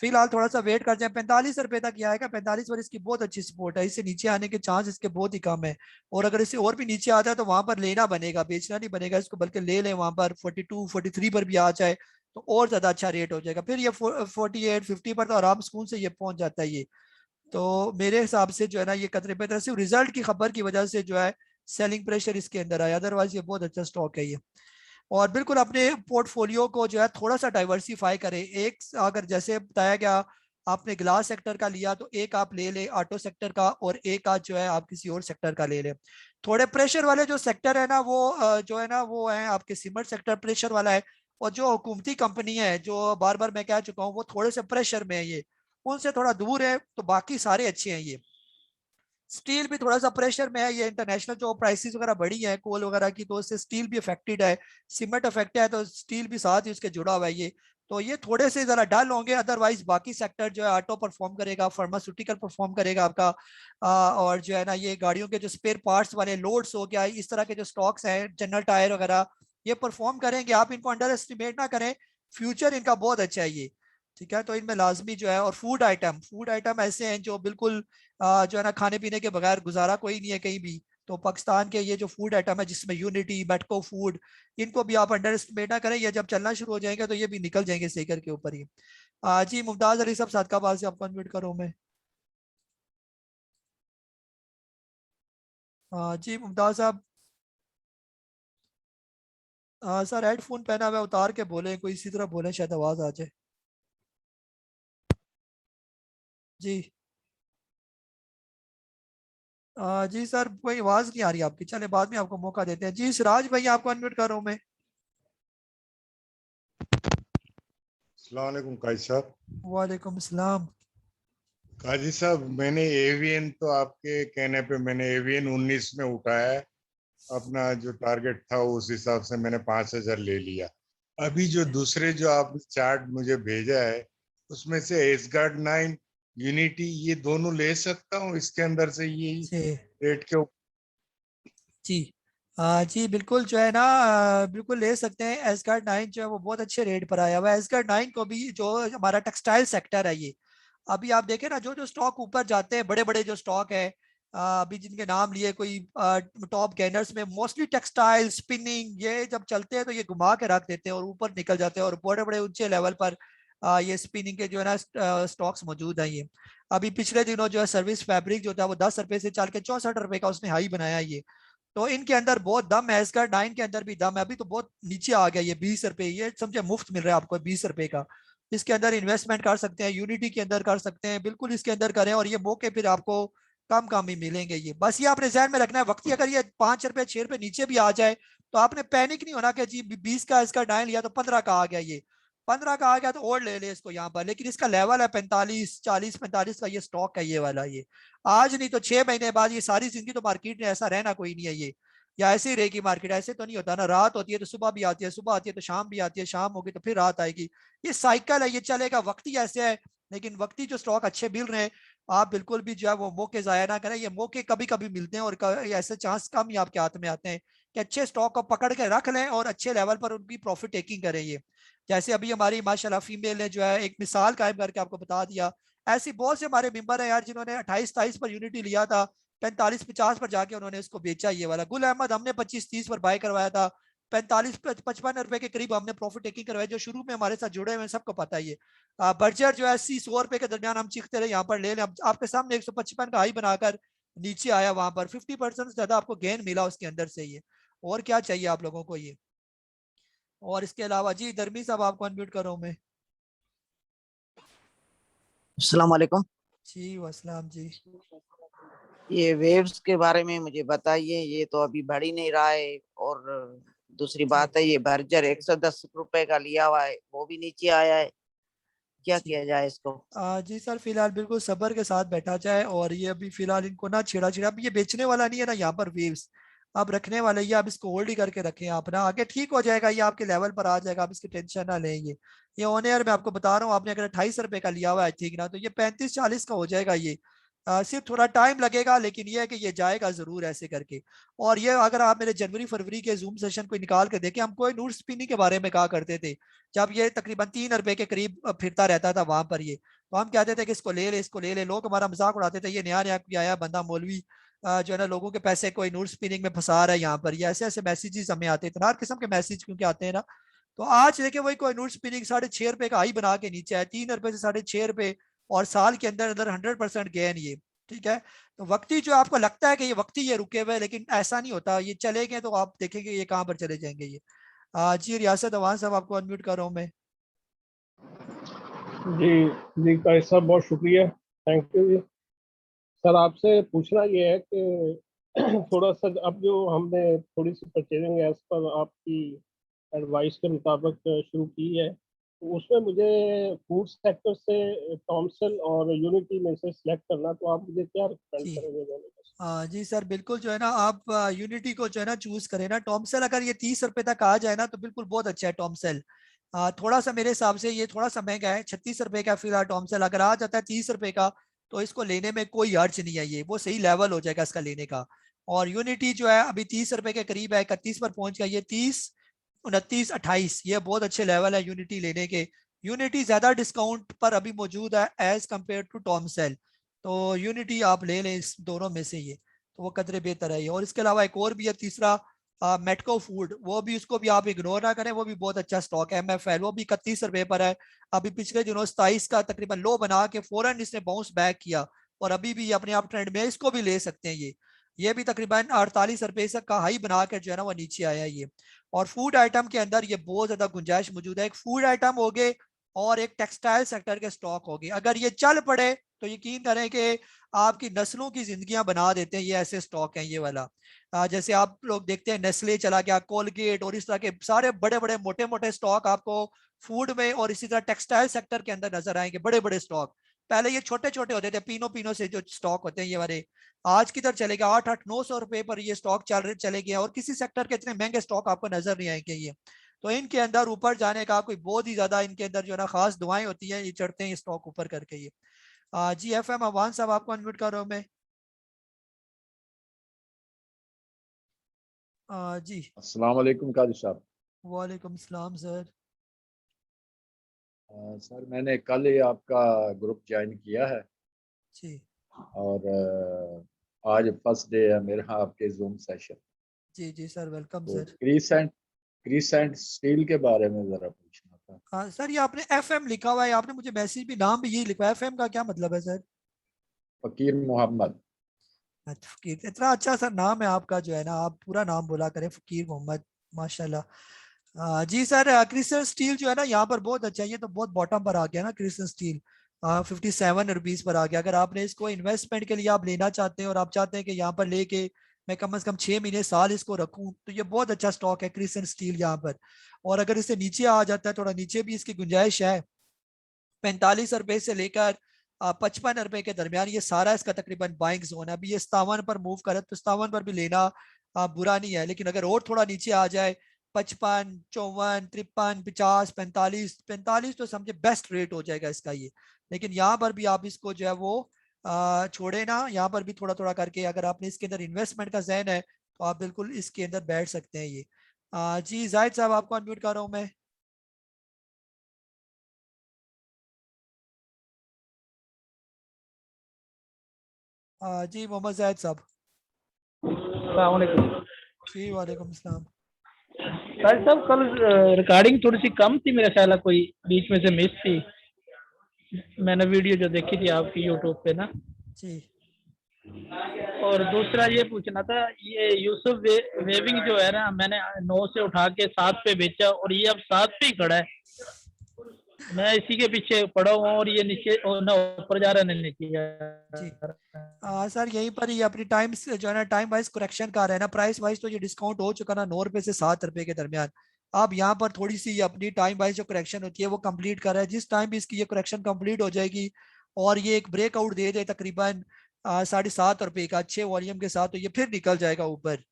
S1: फिलहाल थोड़ा सा वेट कर जाए, 45 रुपए तक आएगा। 45 पर इसकी बहुत अच्छी सपोर्ट है, इससे नीचे आने के चांस इसके बहुत ही कम है। और अगर इससे और भी नीचे आता है तो वहां पर लेना बनेगा, बेचना नहीं बनेगा इसको, बल्कि ले लें वहां पर 42 43 पर भी आ जाए तो और ज्यादा अच्छा रेट हो जाएगा। फिर ये 48 50 पर तो आराम सुकून से ये पहुंच जाता है ये। तो मेरे हिसाब से जो है ना ये कतरे बेहतर सिर्फ रिजल्ट की खबर की वजह से जो है सेलिंग प्रेशर इसके अंदर आया, अदरवाइज ये बहुत अच्छा स्टॉक है ये। और बिल्कुल अपने पोर्टफोलियो को जो है थोड़ा सा डाइवर्सिफाई करें। एक अगर जैसे बताया गया आपने ग्लास सेक्टर का लिया तो एक आप ले ले ऑटो सेक्टर का, और एक आज जो है आप किसी और सेक्टर का ले ले। थोड़े प्रेशर वाले जो सेक्टर है ना वो जो है ना वो है आपके सीमेंट सेक्टर प्रेशर वाला है। और जो हुकूमती कंपनी है जो बार बार मैं कह चुका हूँ वो थोड़े से प्रेशर में है ये, उनसे थोड़ा दूर है। तो बाकी सारे अच्छे हैं ये। स्टील भी थोड़ा सा प्रेशर में है ये, इंटरनेशनल जो प्राइसेस वगैरह बढ़ी है कोल वगैरह की, तो उससे स्टील भी अफेक्टेड है। सीमेंट अफेक्टेड है तो स्टील भी साथ ही उसके जुड़ा हुआ है ये। तो ये थोड़े से जरा डल होंगे, अदरवाइज बाकी सेक्टर जो है ऑटो परफॉर्म करेगा, फार्मास्यूटिकल परफॉर्म करेगा आपका। और जो है ना ये गाड़ियों के जो स्पेयर पार्ट्स वाले लोड्स हो गया, इस तरह के जो स्टॉक्स हैं जनरल टायर वगैरह, ये परफॉर्म करेंगे। आप इनको अंडर एस्टिमेट ना करें, फ्यूचर इनका बहुत अच्छा है ये। ठीक है, तो इनमें लाजमी जो है। और फूड आइटम ऐसे हैं जो बिल्कुल जो है ना खाने पीने के बगैर गुजारा कोई नहीं है कहीं भी। तो पाकिस्तान के ये जो फूड आइटम है जिसमें यूनिटी मेटको फूड, इनको भी आप अंडर एस्टिमेट ना करें, ये जब चलना शुरू हो जाएंगे तो ये भी निकल जाएंगे सेकर के ऊपर ही। जी मुमताज अली साहब सादकाबाद से आपको अनम्यूट करूँ मैं। जी मुमताज साहब, सर हेडफोन पहना हुआ है, उतार के बोले, कोई इसी तरह बोले शायद आवाज आ जाए। जी जी सर कोई आवाज नहीं आ रही आपकी, चले बाद में आपको मौका देते हैं। जी सिराज भाई आपको अनम्यूट कर रहा हूँ मैं।
S11: अस्सलाम वालेकुम काजी साहब।
S1: वालेकुम सलाम।
S11: काजी साहब, मैंने एवीएन तो आपके कहने पे मैंने एवीएन 19 में उठाया है। अपना जो टारगेट था उस हिसाब से मैंने 5,000 ले लिया। अभी जो दूसरे जो आपने चार्ट मुझे भेजा है उसमें से एसगार्ड 9 यूनिटी ये दोनों ले सकता हूँ इसके अंदर से ये
S1: जी
S11: रेट के ऊपर?
S1: जी जी बिल्कुल जो है ना बिल्कुल ले सकते हैं। एसगार्ड 9 जो है वो बहुत अच्छे रेट पर आया हुआ है। एसगार्ड 9 को भी जो हमारा टेक्सटाइल सेक्टर है ये अभी आप देखें ना, जो जो स्टॉक ऊपर जाते हैं बड़े बड़े जो स्टॉक है अभी जिनके नाम लिए कोई टॉप गेनर्स में मोस्टली टेक्सटाइल स्पिनिंग ये जब चलते हैं तो ये घुमा के रख देते हैं और ऊपर निकल जाते हैं और बड़े बड़े ऊंचे लेवल पर ये स्पिनिंग के जो है ना स्टॉक्स मौजूद हैं। ये अभी पिछले दिनों जो है सर्विस फैब्रिक जो था वो 10 रुपए से चल के 64 रुपए का उसने हाई बनाया ये। तो इनके अंदर बहुत दम है। एसगार्ड 9 के अंदर भी दम है। अभी तो बहुत नीचे आ गया ये 20 रुपए, ये समझे मुफ्त मिल रहा है आपको 20 रुपए का। इसके अंदर इन्वेस्टमेंट कर सकते हैं, यूनिटी के अंदर कर सकते हैं, बिल्कुल इसके अंदर करें और ये मौके फिर आपको कम कम ही मिलेंगे। ये बस ये आपने ध्यान में रखना है वक्ती अगर ये 5 रुपए 6 रुपए नीचे भी आ जाए तो आपने पैनिक नहीं होना कि जी 20 का इसका 9 लिया तो 15 का आ गया, ये 15 का आ गया तो और ले ले इसको यहाँ पर। लेकिन इसका लेवल है 45 40 45 का ये स्टॉक है ये वाला। ये आज नहीं तो 6 महीने बाद ये सारी जिंदगी तो मार्केट में ऐसा रहना कोई नहीं है ये, या ऐसे ही रहेगी मार्केट। ऐसे तो नहीं होता ना, रात होती है तो सुबह भी आती है, सुबह आती है तो शाम भी आती है, शाम होगी तो फिर रात आएगी। ये साइकिल है, ये चलेगा। वक्ती ऐसे है लेकिन वक्ती जो स्टॉक अच्छे मिल रहे हैं आप बिल्कुल भी जो है वो मौके जाया ना करें। ये मौके कभी कभी मिलते हैं और ऐसे चांस कम ही आपके हाथ में आते हैं कि अच्छे स्टॉक को पकड़ के रख लें और अच्छे लेवल पर उनकी प्रॉफिट टेकिंग करें। ये जैसे अभी हमारी माशाल्लाह फीमेल ने जो है एक मिसाल कायम करके आपको बता दिया। ऐसी बहुत से हमारे मेंबर हैं यार जिन्होंने 28-23 पर यूनिटी लिया था, 45-50 पर जाके उन्होंने इसको बेचा। ये वाला गुल अहमद हमने 25-30 पर बाय करवाया था, 45-55 रुपए के करीब हमने प्रॉफिट टेकिंग करवाया। जो शुरू में हमारे साथ जुड़े हुए हैं सबको पता ही है। बर्जर जो है 80-100 रुपए के दरमियान हम चीखते रहे यहाँ पर ले लें। आपके सामने 155 का हाई बनाकर नीचे आया, वहां पर 50% ज्यादा आपको गेन मिला उसके अंदर से। ये और क्या चाहिए आप लोगों को ये। और इसके अलावा जी दरमी साहब आपको अनम्यूट कर रहा हूँ मैं।
S12: अस्सलाम वालेकुम।
S1: जी वसलाम जी।
S12: ये वेव्स के बारे में मुझे बताइए, ये तो अभी बढ़ ही नहीं रहा है। और दूसरी बात है ये बर्जर 110 रुपए का लिया हुआ है वो भी नीचे आया है, क्या किया जाए इसको?
S1: जी सर फिलहाल बिल्कुल सब्र के साथ बैठा जाए और ये अभी फिलहाल इनको ना छेड़ा छेड़ा। अब ये बेचने वाला नहीं है ना यहाँ पर वेव्स, आप रखने वाले ये आप इसको होल्ड ही करके रखें आप ना, आगे ठीक हो जाएगा ये आपके लेवल पर आ जाएगा, आप इसकी टेंशन ना लें। ये ऑन एयर मैं आपको बता रहा हूँ, आपने अगर 28 रुपए का लिया हुआ है ठीक ना तो ये 35-40 का हो जाएगा ये। सिर्फ थोड़ा टाइम लगेगा लेकिन ये है कि ये जाएगा जरूर ऐसे करके। और ये अगर आप मेरे जनवरी फरवरी के जूम सेशन को निकाल के देखें, हम कोई नूर स्पिनिंग के बारे में कहा करते थे जब ये तकरीबन 3 रुपए के करीब फिरता रहता था वहां पर। ये तो हम कहते थे कि इसको ले ले इसको ले ले, लोग हमारा मजाक उड़ाते थे ये नया नया कोई आया बंदा मौलवी जो है ना लोगों के पैसे कोई नूर स्पिनिंग में फंसा रहा है यहाँ पर। ये ऐसे ऐसे मैसेजेस हमें आते थे, हर किस्म के मैसेज क्योंकि आते हैं ना। तो आज देखिए वही कोई नूर स्पिनिंग 6.5 रुपए का हाई बना के नीचे आया, 3 रुपए से 6.5 रुपए और साल के अंदर अंदर 100% गेन ये। ठीक है, तो वक्ती जो आपको लगता है कि ये वक्ती ये रुके हुए लेकिन ऐसा नहीं होता, ये चले गए तो आप देखेंगे ये कहाँ पर चले जाएंगे ये। जी रियासत अवान साहब आपको अनम्यूट कर रहा हूँ मैं।
S9: जी जी काजी साहब बहुत शुक्रिया, थैंक यू जी। सर आपसे पूछना ये है कि थोड़ा सा अब जो हमने थोड़ी सी परचेजिंग एज पर आपकी एडवाइस के मुताबिक शुरू की है, तो उसमें मुझे फूड सेक्टर से थॉमसन और यूनिटी में से सिलेक्ट करना, तो आप मुझे क्या रिकमेंड
S1: जी
S9: करेंगे दोनों में से?
S1: जी सर बिल्कुल जो है ना आप यूनिटी को जो है ना चूज करें ना। टॉमसेल अगर ये 30 रुपए तक आ जाए ना तो बिल्कुल बहुत अच्छा है टॉमसेल। थोड़ा सा मेरे हिसाब से ये थोड़ा सा महंगा है, 36 रुपए का फिलहाल टॉमसेल। अगर आ जाता है 30 रुपए का तो इसको लेने में कोई अर्ज नहीं है, ये वो सही लेवल हो जाएगा इसका लेने का। और यूनिटी जो है अभी 30 रुपए के करीब है, 31 पर पहुंच गया ये, 30 29 28 ये बहुत अच्छे लेवल है यूनिटी लेने के। यूनिटी ज्यादा डिस्काउंट पर अभी मौजूद है एज कम्पेयर टू टॉमसेल, तो यूनिटी आप ले लें इस दोनों में से ये, तो वो कदरे बेहतर है ये। और इसके अलावा एक और भी है तीसरा मेटको फूड, वो भी उसको भी आप इग्नोर ना करें, वो भी बहुत अच्छा स्टॉक है। MFL वो भी 31 रुपए पर है। अभी पिछले दिनों 27 का तकरीबन लो बना के फौरन इसने बाउंस बैक किया और अभी भी अपने आप ट्रेंड में, इसको भी ले सकते हैं ये भी तकरीबन 48 रुपए का हाई बना कर जो है ना वो नीचे आया ये। और फूड आइटम के अंदर ये बहुत ज्यादा गुंजाइश मौजूद है। एक फूड आइटम हो गए और एक टेक्सटाइल सेक्टर के स्टॉक होगी। अगर ये चल पड़े तो यकीन करें कि आपकी नस्लों की जिंदगियां बना देते हैं ये ऐसे स्टॉक हैं ये वाला। जैसे आप लोग देखते हैं नेस्ले चला गया, कोलगेट और इस तरह के सारे बड़े बड़े मोटे मोटे स्टॉक आपको फूड में और इसी तरह टेक्सटाइल सेक्टर के अंदर नजर आएंगे, बड़े बड़े स्टॉक। पहले ये छोटे छोटे होते थे, पीनो पीनो से जो स्टॉक होते हैं ये वाले, आज किधर चले गए 800-900 रुपए पर ये स्टॉक चले गए, और किसी सेक्टर के इतने महंगे स्टॉक आपको नजर नहीं आएंगे ये। तो इनके अंदर ऊपर जाने का कोई बहुत ही ज्यादा इनके अंदर जो है ना खास दुआएं होती हैं, ये चढ़ते हैं स्टॉक ऊपर करके ये। जी FM अवान साहब आपको अनम्यूट कर रहा हूँ मैं। जी
S13: अस्सलाम वालेकुम काजी साहब।
S1: वालेकुम सलाम सर।
S13: सर मैंने कल ही आपका ग्रुप ज्वाइन किया है
S1: जी
S13: और आज फर्स्ट डे है मेरा आपके जूम सेशन।
S1: जी जी सर, वेलकम
S13: तो
S1: सर।
S13: क्रीसेंट स्टील के बारे में जरा पूछना था।
S1: हाँ सर, ये आपने FM लिखा हुआ है, आपने मुझे मैसेज भी नाम भी यही लिखा है, FM का क्या मतलब है सर?
S13: फकीर मोहम्मद।
S1: अच्छा, फकीर, इतना अच्छा सर नाम है आपका जो है ना, आप पूरा नाम बोला करें, फकीर मोहम्मद, माशाल्लाह। जी सर, क्रिस्टल स्टील जो है ना यहाँ पर बहुत अच्छा है, ये तो बहुत बॉटम पर आ गया ना क्रिस्टल स्टील, 57 रुपीज पर आ गया। अगर आपने इसको इन्वेस्टमेंट के लिए आप लेना चाहते हैं और आप चाहते हैं कि यहाँ पर लेके मैं कम से कम 6 महीने साल इसको रखूं, तो ये बहुत अच्छा स्टॉक है क्रिस्टल स्टील यहाँ पर। और अगर इससे नीचे आ जाता है, थोड़ा नीचे भी इसकी गुंजाइश है, 45 रुपए से लेकर 55 रुपए के दरमियान ये सारा इसका तकरीबन बाइंग जोन है। अभी ये 57 पर मूव करे तो 57 पर भी लेना बुरा नहीं है, लेकिन अगर और थोड़ा नीचे आ जाए 55, 54, 53, 50, 45 तो समझे बेस्ट रेट हो जाएगा इसका ये। लेकिन यहाँ पर भी आप इसको जो है वो छोड़े ना, यहाँ पर भी थोड़ा थोड़ा करके अगर आपने इसके अंदर इन्वेस्टमेंट का ज़हन है तो आप बिल्कुल इसके अंदर बैठ सकते हैं ये। जी जाहिद साहब आपको अनम्यूट कर रहा हूँ मैं। जी मोहम्मद जाहिद साहब।
S14: अस्सलाम वालेकुम।
S1: जी वालेकुम सलाम।
S14: साहिब साहब, कल रिकॉर्डिंग थोड़ी सी कम थी, मेरा ख्याल है कोई बीच में से मिस थी। मैंने वीडियो जो देखी थी आपकी यूट्यूब पे ना।
S1: जी।
S14: और दूसरा ये पूछना था, ये यूसुफ वेविंग जो है ना, मैंने 9 से उठा के 7 पे बेचा और ये अब 7 पे ही खड़ा है। मैं इसी के पीछे पड़ा हुआ हूँ और ये नीचे और ना ऊपर जा रहा है ना नीचे जा रहा है।
S1: सर यहीं पर ही अपनी टाइम जो है ना टाइम वाइज करेक्शन कर रहे हैं ना, प्राइस वाइज तो ये डिस्काउंट हो चुका ना 9 रुपए से 7 रुपए के दरमियान। अब यहाँ पर थोड़ी सी अपनी टाइम वाइज जो करेक्शन होती है वो कंप्लीट कर रहा है। जिस टाइम भी इसकी ये करेक्शन कंप्लीट हो जाएगी और ये एक ब्रेकआउट दे दे तकरीबन 7.5 रुपए का अच्छे वॉल्यूम के साथ, तो ये फिर निकल जाएगा ऊपर।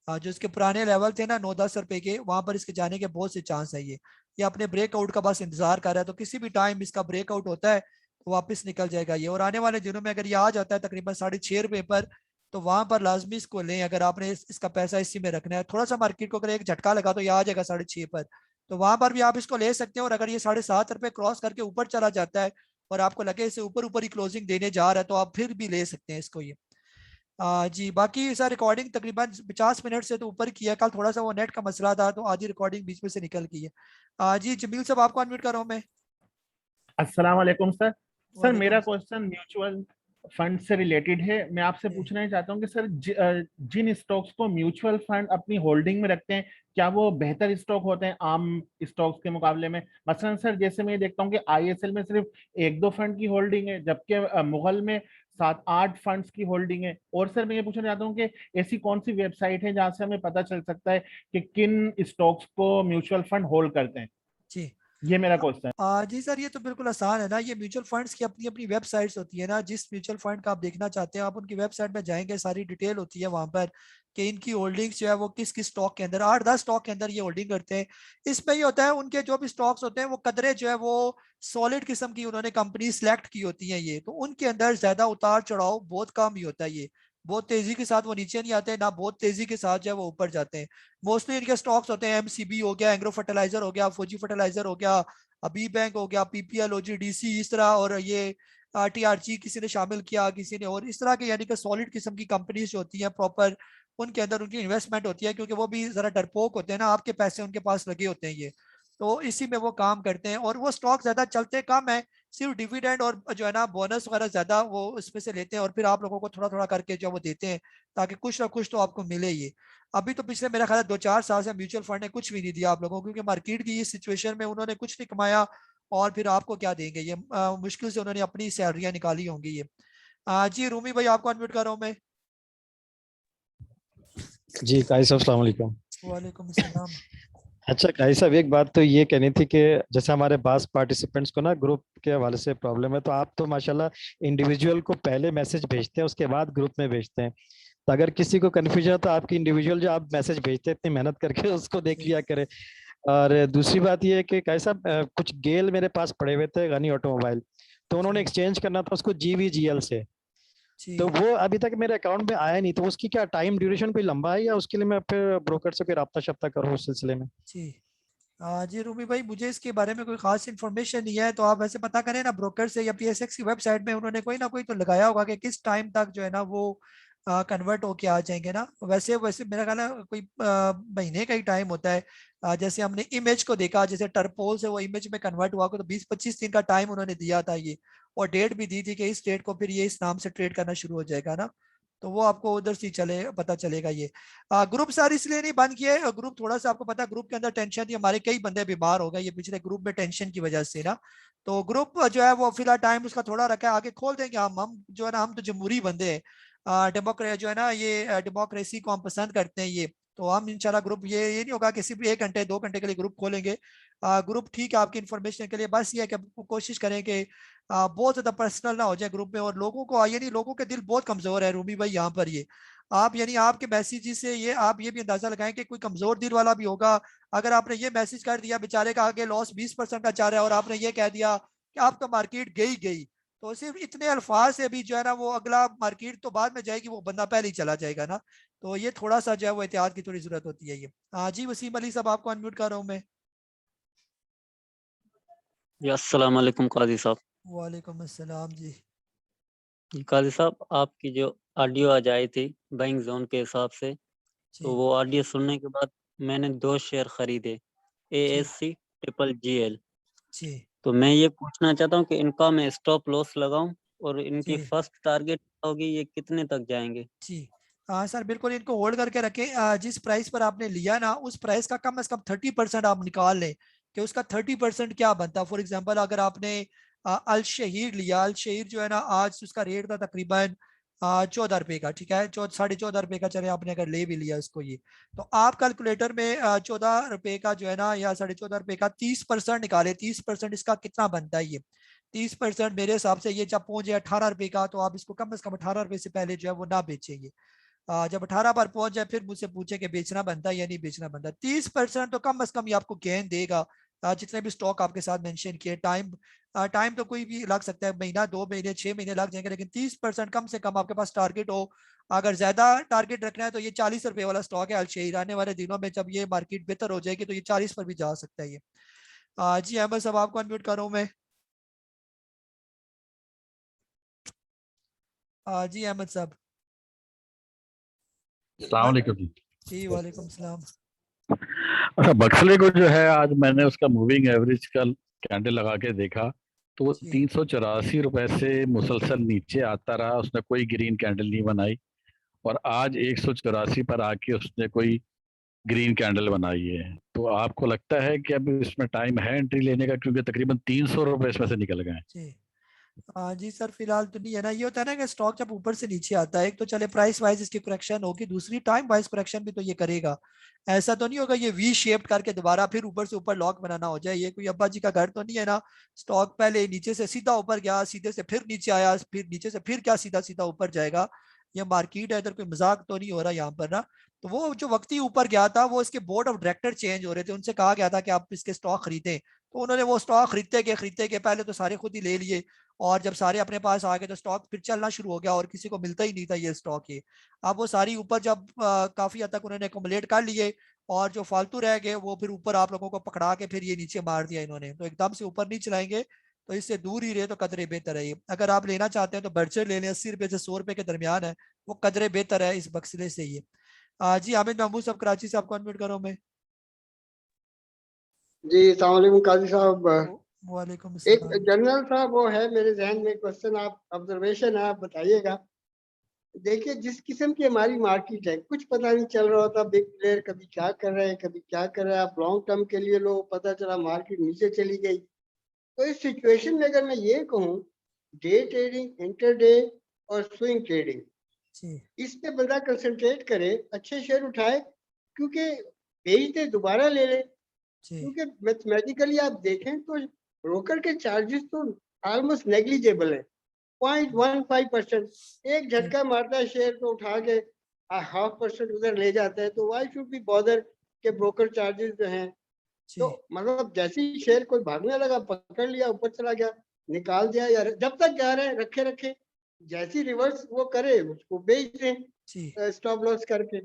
S1: जो इसके पुराने लेवल थे ना 9-10 रुपए के, वहां पर इसके जाने के बहुत से चांस है। ये अपने ब्रेकआउट का बस इंतजार कर रहा है, तो किसी भी टाइम इसका ब्रेकआउट होता है तो वापस निकल जाएगा ये। और आने वाले दिनों में अगर ये आ जाता है तकरीबन 6.5 रुपए पर, तो वहां पर लाजमी इसको लें। अगर आपने इसका पैसा इसी में रखना है, थोड़ा सा मार्केट को अगर एक झटका लगा तो ये आ जाएगा 6.5 पर, तो वहां पर भी आप इसको ले सकते हैं। और अगर ये 7.5 रुपए क्रॉस करके ऊपर चला जाता है और आपको लगे इसे ऊपर ऊपर ही क्लोजिंग देने जा रहा है, तो आप फिर भी ले सकते हैं इसको ये। जी बाकी सर रिकॉर्डिंग तकरीबन 50 मिनट से तो ऊपर की है, कल थोड़ा सा वो नेट का मसला था तो आधी रिकॉर्डिंग बीच में से निकल गई है। जी जमील साहब आपको अनम्यूट कर रहा हूँ मैं।
S15: अस्सलाम वालेकुम सर। सर
S1: वालेकुम
S15: मेरा क्वेश्चन म्यूचुअल फंड से रिलेटेड है। मैं आपसे पूछना ही चाहता हूँ कि सर जिन स्टॉक्स को म्यूचुअल फंड अपनी होल्डिंग में रखते हैं, क्या वो बेहतर स्टॉक होते हैं आम स्टॉक्स के मुकाबले में? मसलन सर जैसे मैं देखता हूँ कि ISL में सिर्फ 1-2 फंड की होल्डिंग है, जबकि मुगल में 7-8 फंड्स की होल्डिंग है। और सर मैं ये पूछना चाहता हूँ कि ऐसी कौन सी वेबसाइट है जहाँ से हमें पता चल सकता है कि किन स्टॉक्स को म्यूचुअल फंड होल्ड करते हैं?
S1: जी
S15: ये मेरा क्वेश्चन है।
S1: जी सर, ये तो बिल्कुल आसान है ना। ये म्यूचुअल फंड्स की अपनी अपनी वेबसाइट्स होती है ना, जिस म्यूचुअल फंड का आप देखना चाहते हैं आप उनकी वेबसाइट में जाएंगे, सारी डिटेल होती है वहां पर कि इनकी होल्डिंग्स जो है वो किस किस स्टॉक के अंदर, 8-10 स्टॉक के अंदर ये होल्डिंग करते हैं। इसमें ये होता है उनके जो भी स्टॉक्स होते हैं वो कदरे जो है वो सॉलिड किस्म की उन्होंने कंपनी सिलेक्ट की होती है ये, तो उनके अंदर ज्यादा उतार चढ़ाव बहुत कम ही होता है। ये बहुत तेजी के साथ वो नीचे नहीं आते, ना बहुत तेजी के साथ जो है वो ऊपर जाते हैं। मोस्टली इनके स्टॉक्स होते हैं MCB हो गया, एग्रो फर्टिलाइजर हो गया, फौजी फर्टिलाइजर हो गया, अबी बैंक हो गया, PPL, OGDC इस तरह, और ये TRG किसी ने शामिल किया किसी ने, और इस तरह के यानी कि सॉलिड किस्म की कंपनीज जो होती हैं प्रॉपर, उनके अंदर उनकी इन्वेस्टमेंट होती है, क्योंकि वो भी जरा डरपोक होते हैं ना, आपके पैसे उनके पास लगे होते हैं ये, तो इसी में वो काम करते हैं। और वो स्टॉक ज्यादा चलते कम है, सिर्फ डिविडेंड और जो है ना बोनस वगैरह ज्यादा वो इसमें से लेते हैं और फिर आप लोगों को थोड़ा थोड़ा करके जो वो देते हैं ताकि कुछ ना कुछ तो आपको मिले ये। अभी तो पिछले मेरा ख्याल है 2-4 साल से म्यूचुअल फंड ने कुछ भी नहीं दिया आप लोगों को, क्योंकि मार्केट की इस सिचुएशन में उन्होंने कुछ नहीं कमाया और फिर आपको क्या देंगे ये? मुश्किल से उन्होंने अपनी सैलरियां निकाली होंगी ये। जी रूमी भाई आपको अनम्यूट कर रहा हूँ मैं।
S16: जी काजी साहब अस्सलाम वालेकुम।
S1: वालेकुम अस्सलाम।
S16: अच्छा काजी साहब, एक बात तो ये कहनी थी कि जैसे हमारे पास पार्टिसिपेंट्स को ना ग्रुप के हवाले से प्रॉब्लम है, तो आप तो माशाल्लाह इंडिविजुअल को पहले मैसेज भेजते हैं उसके बाद ग्रुप में भेजते हैं। तो अगर किसी को कन्फ्यूजन है तो आपकी इंडिविजुअल जो आप मैसेज भेजते हैं इतनी मेहनत करके उसको देख लिया करें। और दूसरी बात ये है कि काजी साहब कुछ गेल मेरे पास पड़े हुए थे गनी ऑटोमोबाइल, तो उन्होंने एक्सचेंज करना था उसको GVGL से, तो वो अभी तक मेरे अकाउंट में आया नहीं, तो उसकी क्या टाइम ड्यूरेशन कोई लंबा है या उसके लिए मैं फिर ब्रोकर से कोई राब्ता शब्ता करूँ उस सिलसिले में?
S1: जी जी रूमी भाई मुझे इसके बारे में कोई खास इन्फॉर्मेशन नहीं है, तो आप वैसे पता करें ना ब्रोकर से या PSX की वेबसाइट में उन्होंने कोई ना कोई तो लगाया होगा कि किस टाइम तक जो है ना वो कन्वर्ट होके आ जाएंगे ना। वैसे वैसे मेरा ख्याल है कोई महीने का ही टाइम होता है। जैसे हमने इमेज को देखा, जैसे टर्पोल से वो इमेज में कन्वर्ट हुआ तो 20-25 दिन का टाइम उन्होंने दिया था ये, और डेट भी दी थी कि इस डेट को फिर ये इस नाम से ट्रेड करना शुरू हो जाएगा ना। तो वो आपको उधर से चले पता चलेगा ये। ग्रुप सर इसलिए नहीं बंद किए, ग्रुप थोड़ा सा आपको पता है ग्रुप के अंदर टेंशन थी, हमारे कई बंदे बीमार हो गए ये पिछले ग्रुप में टेंशन की वजह से ना। तो ग्रुप जो है वो फिलहाल टाइम उसका थोड़ा रखा है, आगे खोल देंगे हम जो है ना, हम तो जमहूरी बंदे हैं, डेमोक्रेसी जो है ना ये डेमोक्रेसी को हम पसंद करते हैं ये। तो हम इंशाल्लाह ग्रुप ये नहीं होगा कि सिर्फ 1 घंटे 2 घंटे के लिए ग्रुप खोलेंगे। ग्रुप ठीक है आपकी इन्फॉर्मेशन के लिए, बस ये है कि कोशिश करें कि बहुत ज्यादा पर्सनल ना हो जाए ग्रुप में, और लोगों को ये नहीं, लोगों के दिल बहुत कमजोर है रूमी भाई यहाँ पर ये। आप यानी आपके मैसेज से ये आप ये भी अंदाजा लगाएं कि कोई कमजोर दिल वाला भी होगा। अगर आपने ये मैसेज कर दिया बेचारे का आगे लॉस 20% का चाह रहा है और आपने ये कह दिया कि आप तो मार्केट गई गई, तो सिर्फ इतने अल्फाज से भी जो है ना वो अगला मार्केट तो बाद में जाएगी, वो बंदा पहले ही चला जाएगा ना। तो ये थोड़ा सा जो है वो एहतियात की थोड़ी जरूरत होती है ये। हाँ जी वसीम अली साहब आपको अनम्यूट कर रहा हूँ मैं।
S17: जी अस्सलाम वालेकुम काजी साहब।
S1: वालेकुम अस्सलाम जी।
S17: जी काजी साहब, आपकी जो ऑडियो आज आई थी बाइंग जोन के हिसाब से, तो
S1: जी
S17: वो ऑडियो सुनने के बाद मैंने 2 शेयर खरीदे ASC GGL।
S1: जी
S17: तो मैं ये पूछना चाहता हूँ कि इनका मैं स्टॉप लॉस लगाऊं और इनकी
S1: जी
S17: फर्स्ट टारगेट होगी, ये कितने तक जाएंगे?
S1: जी हाँ सर बिल्कुल इनको होल्ड करके रखें। जिस प्राइस पर आपने लिया ना उस प्राइस का कम से कम 30% आप निकाल लें कि उसका 30% क्या बनता है। फॉर एग्जांपल अगर आपने अल शहीर लिया, अल शहीर जो है ना आज उसका रेट था तकरीबन 14 रुपए का, ठीक है 14.5 रुपए का, चले आपने अगर ले भी लिया उसको ये, तो आप कैलकुलेटर में 14 रुपए का जो है ना या 14.5 रुपए का 30% निकाले, 30% इसका कितना बनता है ये? 30% मेरे हिसाब से ये जब पहुंच जाए 18 रुपए का, तो आप इसको कम से कम 18 रुपए से पहले जो है वो ना बेचेंगे। जब 18 पर पहुंच जाए फिर मुझसे पूछे कि बेचना बनता है या नहीं बेचना बनता। 30% तो कम से कम ये आपको गेन देगा। जितने भी स्टॉक आपके साथ मेंशन किए, टाइम तो कोई भी लग सकता है, महीना 2 महीने 6 महीने लग जाएंगे, लेकिन 30% कम से कम आपके पास टारगेट हो। अगर ज्यादा टारगेट रखना है तो ये 40 रुपए वाला स्टॉक है अलशेर, आने वाले दिनों में जब ये मार्केट बेहतर हो जाएगी तो ये 40 पर भी जा सकता है ये। जी अहमद साहब आपको अनम्यूट कर रहा हूँ मैं। जी अहमद साहब।
S18: अस्सलाम वालेकुम जी।
S1: जी वालेकुम सलाम।
S18: अच्छा, बक्सले को जो है आज मैंने उसका मूविंग एवरेज का कैंडल लगा के देखा, तो वो 384 रुपए से मुसलसल नीचे आता रहा, उसने कोई ग्रीन कैंडल नहीं बनाई, और आज 184 पर आके उसने कोई ग्रीन कैंडल बनाई है। तो आपको लगता है कि अब इसमें टाइम है एंट्री लेने का, क्योंकि तकरीबन 300 रुपए इसमें से निकल गए?
S1: जी जी सर फिलहाल तो नहीं है ना, ये होता है ना कि स्टॉक जब ऊपर से नीचे आता है, एक तो चले प्राइस वाइज इसकी करेक्शन होगी, दूसरी टाइम वाइज करेक्शन भी तो ये करेगा। ऐसा तो नहीं होगा ये वी शेप्ड करके दोबारा फिर ऊपर से ऊपर लॉक बनाना हो जाए, ये कोई अब्बा जी का घर तो नहीं है ना। स्टॉक पहले नीचे से सीधा ऊपर गया, सीधे से फिर नीचे आया, फिर नीचे से फिर क्या सीधा सीधा ऊपर जाएगा। ये मार्केट है, इधर कोई मजाक तो नहीं हो रहा यहाँ पर ना। तो वो जो वक्ती ऊपर गया था वो इसके बोर्ड ऑफ डायरेक्टर चेंज हो रहे थे, उनसे कहा गया था कि आप इसके स्टॉक खरीदें, तो उन्होंने वो स्टॉक खरीदते के पहले तो सारे खुद ही ले लिए, और जब सारे अपने पास आ गए तो स्टॉक फिर चलना शुरू हो गया और किसी को मिलता ही नहीं था ये स्टॉक ये। अब वो सारी ऊपर जब काफी हद तक उन्होंने एकोमोलेट कर लिए, और जो फालतू रह गए वो फिर ऊपर आप लोगों को पकड़ा के फिर ये नीचे मार दिया इन्होंने, तो एकदम से ऊपर नहीं चलाएंगे, तो इससे दूर ही रहे तो कदरे बेहतर है ये। अगर आप लेना चाहते हैं तो बर्चर ले लें, 80 रुपए से 100 रुपए के दरमियान है, वो कदरे बेहतर है इस बक्सले से ये। जी हामिद महमूद साहब कराची से आपको अनम्यूट करो मैं।
S19: जी अस्सलाम वालेकुम काजी साहब।
S1: वालेकुम
S19: एक
S1: अस्सलाम।
S19: जनरल साहब वो है मेरे जहन में क्वेश्चन, आप ऑब्जर्वेशन है आप बताइएगा। देखिए जिस किस्म की हमारी मार्केट है, कुछ पता नहीं चल रहा होता, बिग प्लेयर कभी क्या कर रहे हैं कभी क्या कर रहे हैं, आप लॉन्ग टर्म के लिए लो, पता चला मार्केट नीचे चली गई, तो इस सिचुएशन में अगर मैं ये कहूँ, डे ट्रेडिंग, इंटरडे और स्विंग ट्रेडिंग, इस पे बंदा कंसंट्रेट करे, अच्छे शेयर उठाए, क्योंकि बेच दे दोबारा ले ले, क्योंकि मैथमेटिकली आप देखें तो ब्रोकर के चार्जेस तो ऑलमोस्ट नेग्लिजिबल है, 0.15%। एक झटका मारता है शेयर को उठा के 0.5% उधर ले जाता है, तो वाई शुड बी बॉदर के ब्रोकर चार्जेस जो हैं। तो मतलब जैसे ही शेयर कोई भागने लगा, पकड़ लिया, ऊपर चला गया, निकाल दिया, या जब तक जा रहे हैं रखे रखे, जैसी रिवर्स वो करे उसको बेच दें स्टॉप लॉस करके।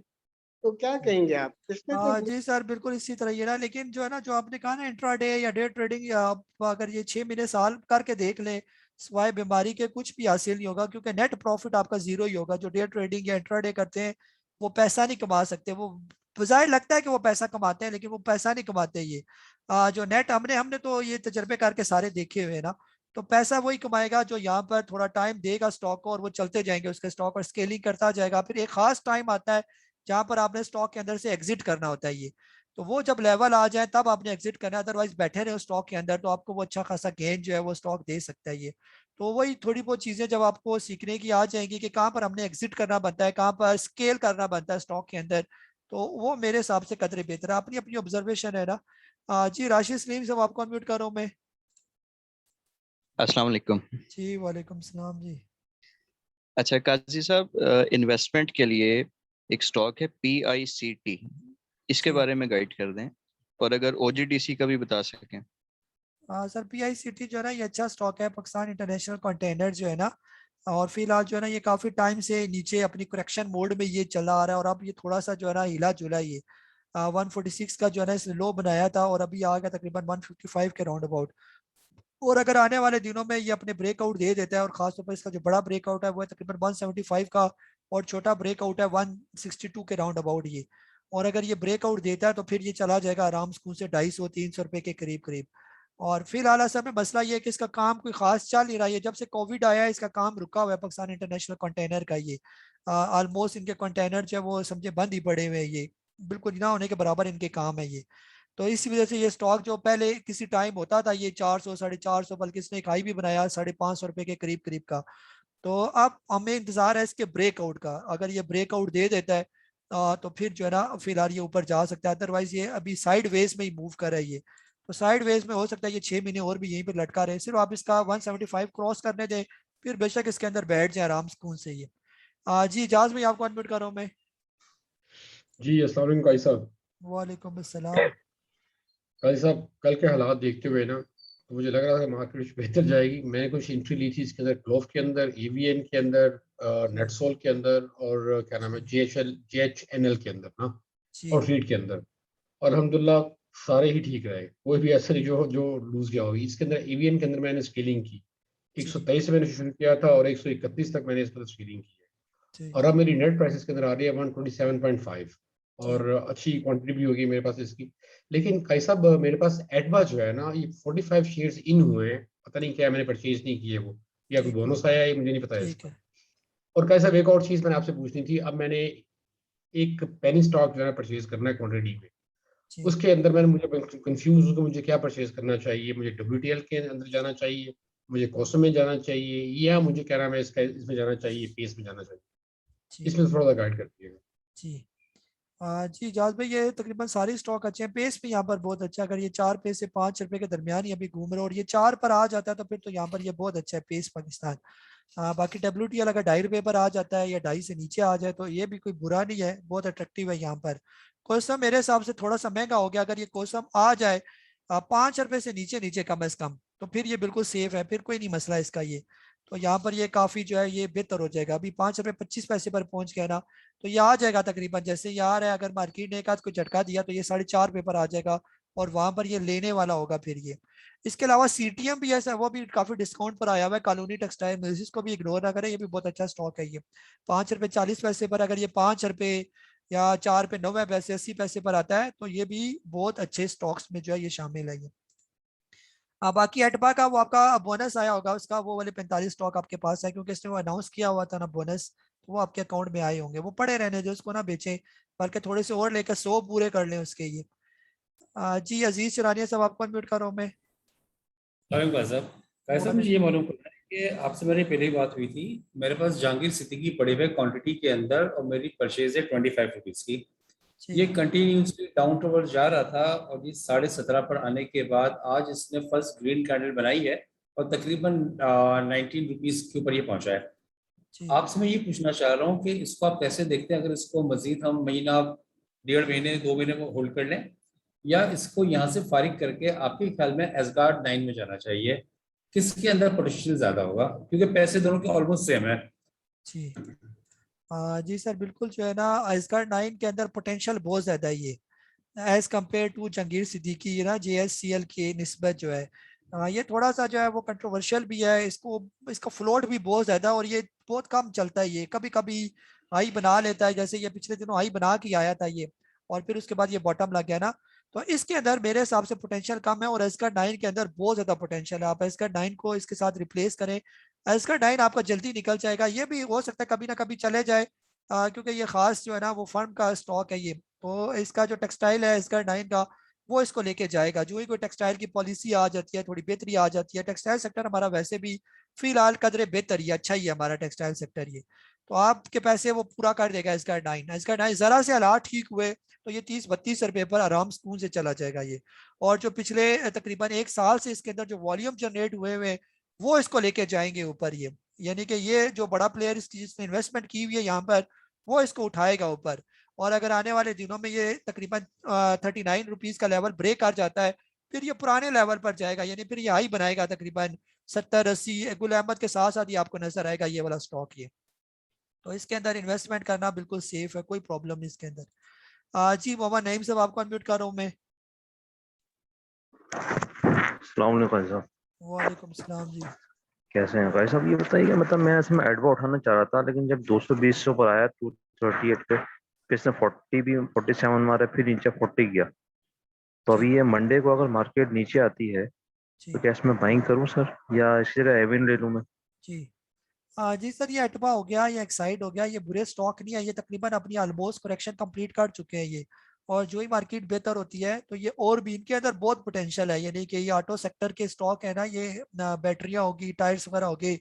S19: तो क्या कहेंगे आप इसमें? तो
S1: जी सर, बिल्कुल इसी तरह ही है ना। लेकिन जो है ना, जो आपने कहा ना इंट्राडे या डे ट्रेडिंग, या आप अगर ये 6 महीने साल करके देख लें, सिवाय बीमारी के कुछ भी हासिल नहीं होगा, क्योंकि नेट प्रॉफिट आपका जीरो ही होगा। जो डे ट्रेडिंग या इंट्राडे करते हैं वो पैसा नहीं कमा सकते। वो बजाय लगता है कि वो पैसा कमाते हैं, लेकिन वो पैसा नहीं कमाते। ये जो नेट हमने तो ये तजर्बे करके सारे देखे हुए हैं ना। तो पैसा वही कमाएगा जो यहाँ पर थोड़ा टाइम देगा स्टॉक को, और वो चलते जाएंगे उसके स्टॉक, और स्केलिंग करता जाएगा। फिर एक खास टाइम आता है जहां पर आपने स्टॉक के अंदर से एग्जिट करना होता है। ये तो वो जब लेवल आ जाए तब आपने एग्जिट करना है, अदरवाइज बैठे रहे स्टॉक के अंदर तो आपको वो अच्छा खासा गेन जो है वो स्टॉक दे सकता है। ये तो वही थोड़ी बहुत चीजें जब आपको सीखने की आ जाएंगी कि कहाँ पर हमने एग्जिट करना बनता है, कहाँ पर स्केल करना बनता है स्टॉक के अंदर, तो वो मेरे हिसाब से कदरे बेहतर है। अपनी अपनी ऑब्जर्वेशन है ना। जी राशिद सलीम साहब, आपको अनम्यूट कर रहा हूँ मैं।
S20: अस्सलाम वालेकुम।
S1: जी वालेकुम सलाम जी।
S20: अच्छा काजी साहब, इन्वेस्टमेंट के लिए एक स्टॉक है PICT, इसके बारे में गाइड कर दें, और अगर OGDC का भी बता सकें।
S1: सर PICT जो है ना, ये अच्छा स्टॉक है, पाकिस्तान इंटरनेशनल कंटेनर जो है ना। और फिलहाल जो है ना, ये काफी टाइम से नीचे अपनी करेक्शन मोड में ये चला आ रहा है, और अब ये थोड़ा सा जो है ना हिला जुला। ये 146 का जो है ना इसने लो बनाया था, और अभी आ गया तकरीबन 155 के राउंड अबाउट। और अगर आने वाले दिनों में ये अपने ब्रेकआउट दे देता है, और खासतौर पर इसका जो बड़ा ब्रेकआउट है वो है तकरीबन 175 का, और छोटा ब्रेकआउट है 162 के राउंड अबाउट ये। और अगर ये ब्रेकआउट देता है तो फिर ये चला जाएगा आराम सुकून से 250-300 रुपए के करीब करीब। और फिलहाल असल में मसला ये है कि इसका काम कोई खास चल नहीं रहा है। जब से कोविड आया है इसका काम रुका हुआ है, पाकिस्तान इंटरनेशनल कंटेनर का। ये ऑलमोस्ट इनके कंटेनर जो है वो समझे बंद ही पड़े हुए हैं। ये बिल्कुल ना होने के बराबर इनके काम है ये। तो इसी वजह से ये स्टॉक जो पहले किसी टाइम होता था ये 400 450, बल्कि इसने एक हाई भी बनाया 550 रुपए के करीब करीब का। तो अब हमें इंतजार है इसके ब्रेकआउट का। अगर ये ब्रेकआउट दे देता है तो फिर जो है ना फिलहाल ये ऊपर जा सकता है, अदरवाइज ये अभी साइड वेज में ही मूव कर रहा है ये। तो साइड वेज में हो सकता है ये 6 महीने और भी यहीं पर लटका रहे। सिर्फ आप इसका 175 क्रॉस करने दें, फिर बेशक इसके अंदर बैठ जाए आराम सुकून से ये। जी इजाज भाई, आपको अनम्यूट कर रहा हूँ मैं।
S21: जी अस्सलाम वालेकुम काजी साहब।
S1: वालेकुम अस्सलाम।
S21: काजी साहब, कल के हालात देखते हुए ना, तो मुझे लग रहा था कि मार्केट कुछ बेहतर जाएगी। मैंने कुछ एंट्री ली थी इसके अंदर, ग्लोफ के अंदर, EVN के अंदर, नेटसोल के अंदर, और क्या नाम है JHNL के अंदर ना, और रीड के अंदर। और अल्हम्दुलिल्लाह सारे ही ठीक रहे, कोई भी ऐसा नहीं जो लूज गया होगी। इसके अंदर EVN के अंदर मैंने स्केलिंग की, 123 से मैंने शुरू किया था और 131 तक मैंने इस पर स्केलिंग की है। और अब मेरी नेट प्राइस के अंदर आ रही है 127.5, और अच्छी क्वांटिटी भी होगी मेरे पास इसकी। लेकिन काई साहब, मेरे पास एडवा जो है ना, ये 45 शेयर्स इन हुए हैं, पता नहीं क्या मैंने परचेज नहीं किए वो, या कोई बोनस आया है, मुझे नहीं पता है इसका। और काई साहब, एक और चीज मैंने आपसे पूछनी थी। अब मैंने एक पेनी स्टॉक जो है परचेज करना है क्वांटिटी में, उसके अंदर मुझे कंफ्यूज हूँ कि मुझे क्या परचेज करना चाहिए। मुझे WTL के अंदर जाना चाहिए, मुझे कॉसम में जाना चाहिए, या मुझे क्या नाम है इसमें जाना चाहिए, पेस में जाना चाहिए। इसमें थोड़ा सा गाइड कर दीजिएगा।
S1: जी जी जाज भाई, ये तकरीबन सारे स्टॉक अच्छे हैं। पेस भी यहाँ पर बहुत अच्छा है। अगर ये 4 पे से 5 रुपए के दरमियान ही अभी घूम रहे और ये 4 पर आ जाता है तो फिर तो यहाँ पर ये बहुत अच्छा है पेस पाकिस्तान। बाकी WTL अगर 2.5 रुपए पर आ जाता है या 2.5 से नीचे आ जाए तो ये भी कोई बुरा नहीं है, बहुत अट्रैक्टिव है यहाँ पर। कोसम मेरे हिसाब से थोड़ा सा महंगा हो गया। अगर ये कोसम आ जाए 5 रुपए से नीचे नीचे कम अज कम, तो फिर ये बिल्कुल सेफ है, फिर कोई नहीं मसला इसका ये। तो यहाँ पर ये काफी जो है ये बेहतर हो जाएगा। अभी 5 रुपए 25 पैसे पर पहुंच गया ना, तो ये आ जाएगा तकरीबन जैसे ये आ रहा है। अगर मार्केट ने एक आध को झटका दिया तो ये 4.5 रुपए पर आ जाएगा, और वहां पर ये लेने वाला होगा फिर ये। इसके अलावा CTM भी ऐसा, वो भी काफी डिस्काउंट पर आया हुआ है। कॉलोनी टेक्सटाइल मिल्स, इसको भी इग्नोर ना करें, ये भी बहुत अच्छा स्टॉक है ये। 5 रुपए 40 पैसे पर अगर ये 5 रुपए या 4 रुपए 90 पैसे 80 पैसे पर आता है तो ये भी बहुत अच्छे स्टॉक्स में जो है ये शामिल है ये। बाकी एटबा का वो आपका बोनस आया होगा उसका, वो वाले 45 स्टॉक आपके पास है क्योंकि इसने वो अनाउंस किया हुआ था ना बोनस, तो वो आपके अकाउंट में आए होंगे। वो पड़े रहने जो, उसको ना बेचें, बल्कि थोड़े से और लेकर 100 पूरे कर लें उसके ये। जी अजीज चरानिया साहब, आपको अनम्यूट कर रहा हूं मैं।
S2: भाई साहब, मुझे ये मालूम करना है कि आपसे मेरी पहले ही बात हुई थी। मेरे पास जहांगीर सिद्दीकी पड़े हुए क्वांटिटी के अंदर और मेरी परचेज है 25 रुपीज़ की। ये कंटिन्यूसली डाउन टूवर्ड जा रहा था और ये 17.5 पर आने के बाद आज इसने फर्स्ट ग्रीन कैंडल बनाई है और तकरीबन 19 रुपीज़ के ऊपर ये पहुंचा है। आपसे मैं ये पूछना चाह रहा हूँ कि इसको आप कैसे देखते हैं, अगर इसको मजीद हम महीना, 1.5 महीने, 2 महीने में होल्ड कर लें, या इसको यहाँ से फारिग करके आपके ख्याल में एसगार्ड 9 में जाना चाहिए? किसके अंदर पोटेंशियल ज्यादा होगा, क्योंकि पैसे दोनों के ऑलमोस्ट सेम है।
S1: जी जी सर, बिल्कुल जो है ना एसगार्ड 9 के अंदर पोटेंशियल बहुत ज़्यादा है ये as compare to Jahangir Siddiqui, ये ना JSCL की निस्बत जो है ये थोड़ा सा जो है वो कंट्रोवर्शियल भी है। इसका फ्लोट भी बहुत ज़्यादा और ये बहुत कम चलता है। ये कभी कभी हाई बना लेता है, जैसे ये पिछले दिनों हाई बना के आया था ये, और फिर उसके बाद ये बॉटम लग गया ना। तो इसके अंदर मेरे हिसाब से पोटेंशियल कम है और एसगार्ड 9 के अंदर बहुत ज़्यादा पोटेंशियल है। आप एसगार्ड 9 को इसके साथ रिप्लेस करें, एसगार्ड 9 आपका जल्दी निकल जाएगा। ये भी हो सकता है कभी ना कभी चले जाए क्योंकि ये खास जो है ना वो फर्म का स्टॉक है ये। तो इसका जो टेक्सटाइल है एसगार्ड 9 का वो इसको लेके जाएगा। जो ही कोई टेक्सटाइल की पॉलिसी आ जाती है, थोड़ी बेहतरी आ जाती है, टेक्सटाइल सेक्टर हमारा वैसे भी फिलहाल कदरे बेहतर ही अच्छा ही है हमारा टेक्सटाइल सेक्टर ये, तो आपके पैसे वो पूरा कर देगा एसगार्ड 9। एसगार्ड 9 जरा से हालात ठीक हुए तो ये 30-32 रुपए पर आराम सुकून से चला जाएगा ये। और जो पिछले तकरीबन 1 साल से इसके अंदर जो वॉल्यूम जनरेट हुए हुए वो इसको लेके जाएंगे ऊपर ये, यानी कि ये जो बड़ा प्लेयर इसकी जिसने इन्वेस्टमेंट की हुई है यहाँ पर वो इसको उठाएगा ऊपर। और अगर आने वाले दिनों में ये तकरीबन 39 रुपीज का लेवल ब्रेक कर जाता है फिर ये पुराने लेवल पर जाएगा, यानी फिर ये हाई बनाएगा तकरीबन 70-80। गुल अहमद के साथ साथ ये आपको नजर आएगा ये वाला स्टॉक ये। तो इसके अंदर इन्वेस्टमेंट करना बिल्कुल सेफ है, कोई प्रॉब्लम नहीं इसके अंदर। जी मोहम्मद नईम साहब आपको अनम्यूट कर रहा हूँ मैं।
S22: अस्सलाम वालेकुम भाई साहब।
S1: वालेकुम सलाम जी।
S22: कैसे हैं भाई साहब? ये बताइए, मतलब मैं इसमें एडवा उठाना चाह रहा था, लेकिन जब 220 से ऊपर आया 238 पे, फिर इसने 40 भी 47 मारा, फिर नीचे 40 गया। तो अभी ये मंडे को अगर मार्केट नीचे आती है तो क्या इसमें बाइंग करूं सर, या इसी तरह एविन ले लूं मैं?
S1: जी जी सर, ये अटवा हो गया, ये एक्साइड हो गया, ये बुरे स्टॉक नहीं है, ये तकरीबन अपनी ऑलमोस्ट करेक्शन कंप्लीट कर चुके हैं ये। और जो ही मार्केट बेहतर होती है तो ये और भी इनके अंदर बहुत पोटेंशियल है, यानी कि ये ऑटो सेक्टर के स्टॉक है ना, ये बैटरियां होगी, टायर्स वगैरह हो गए,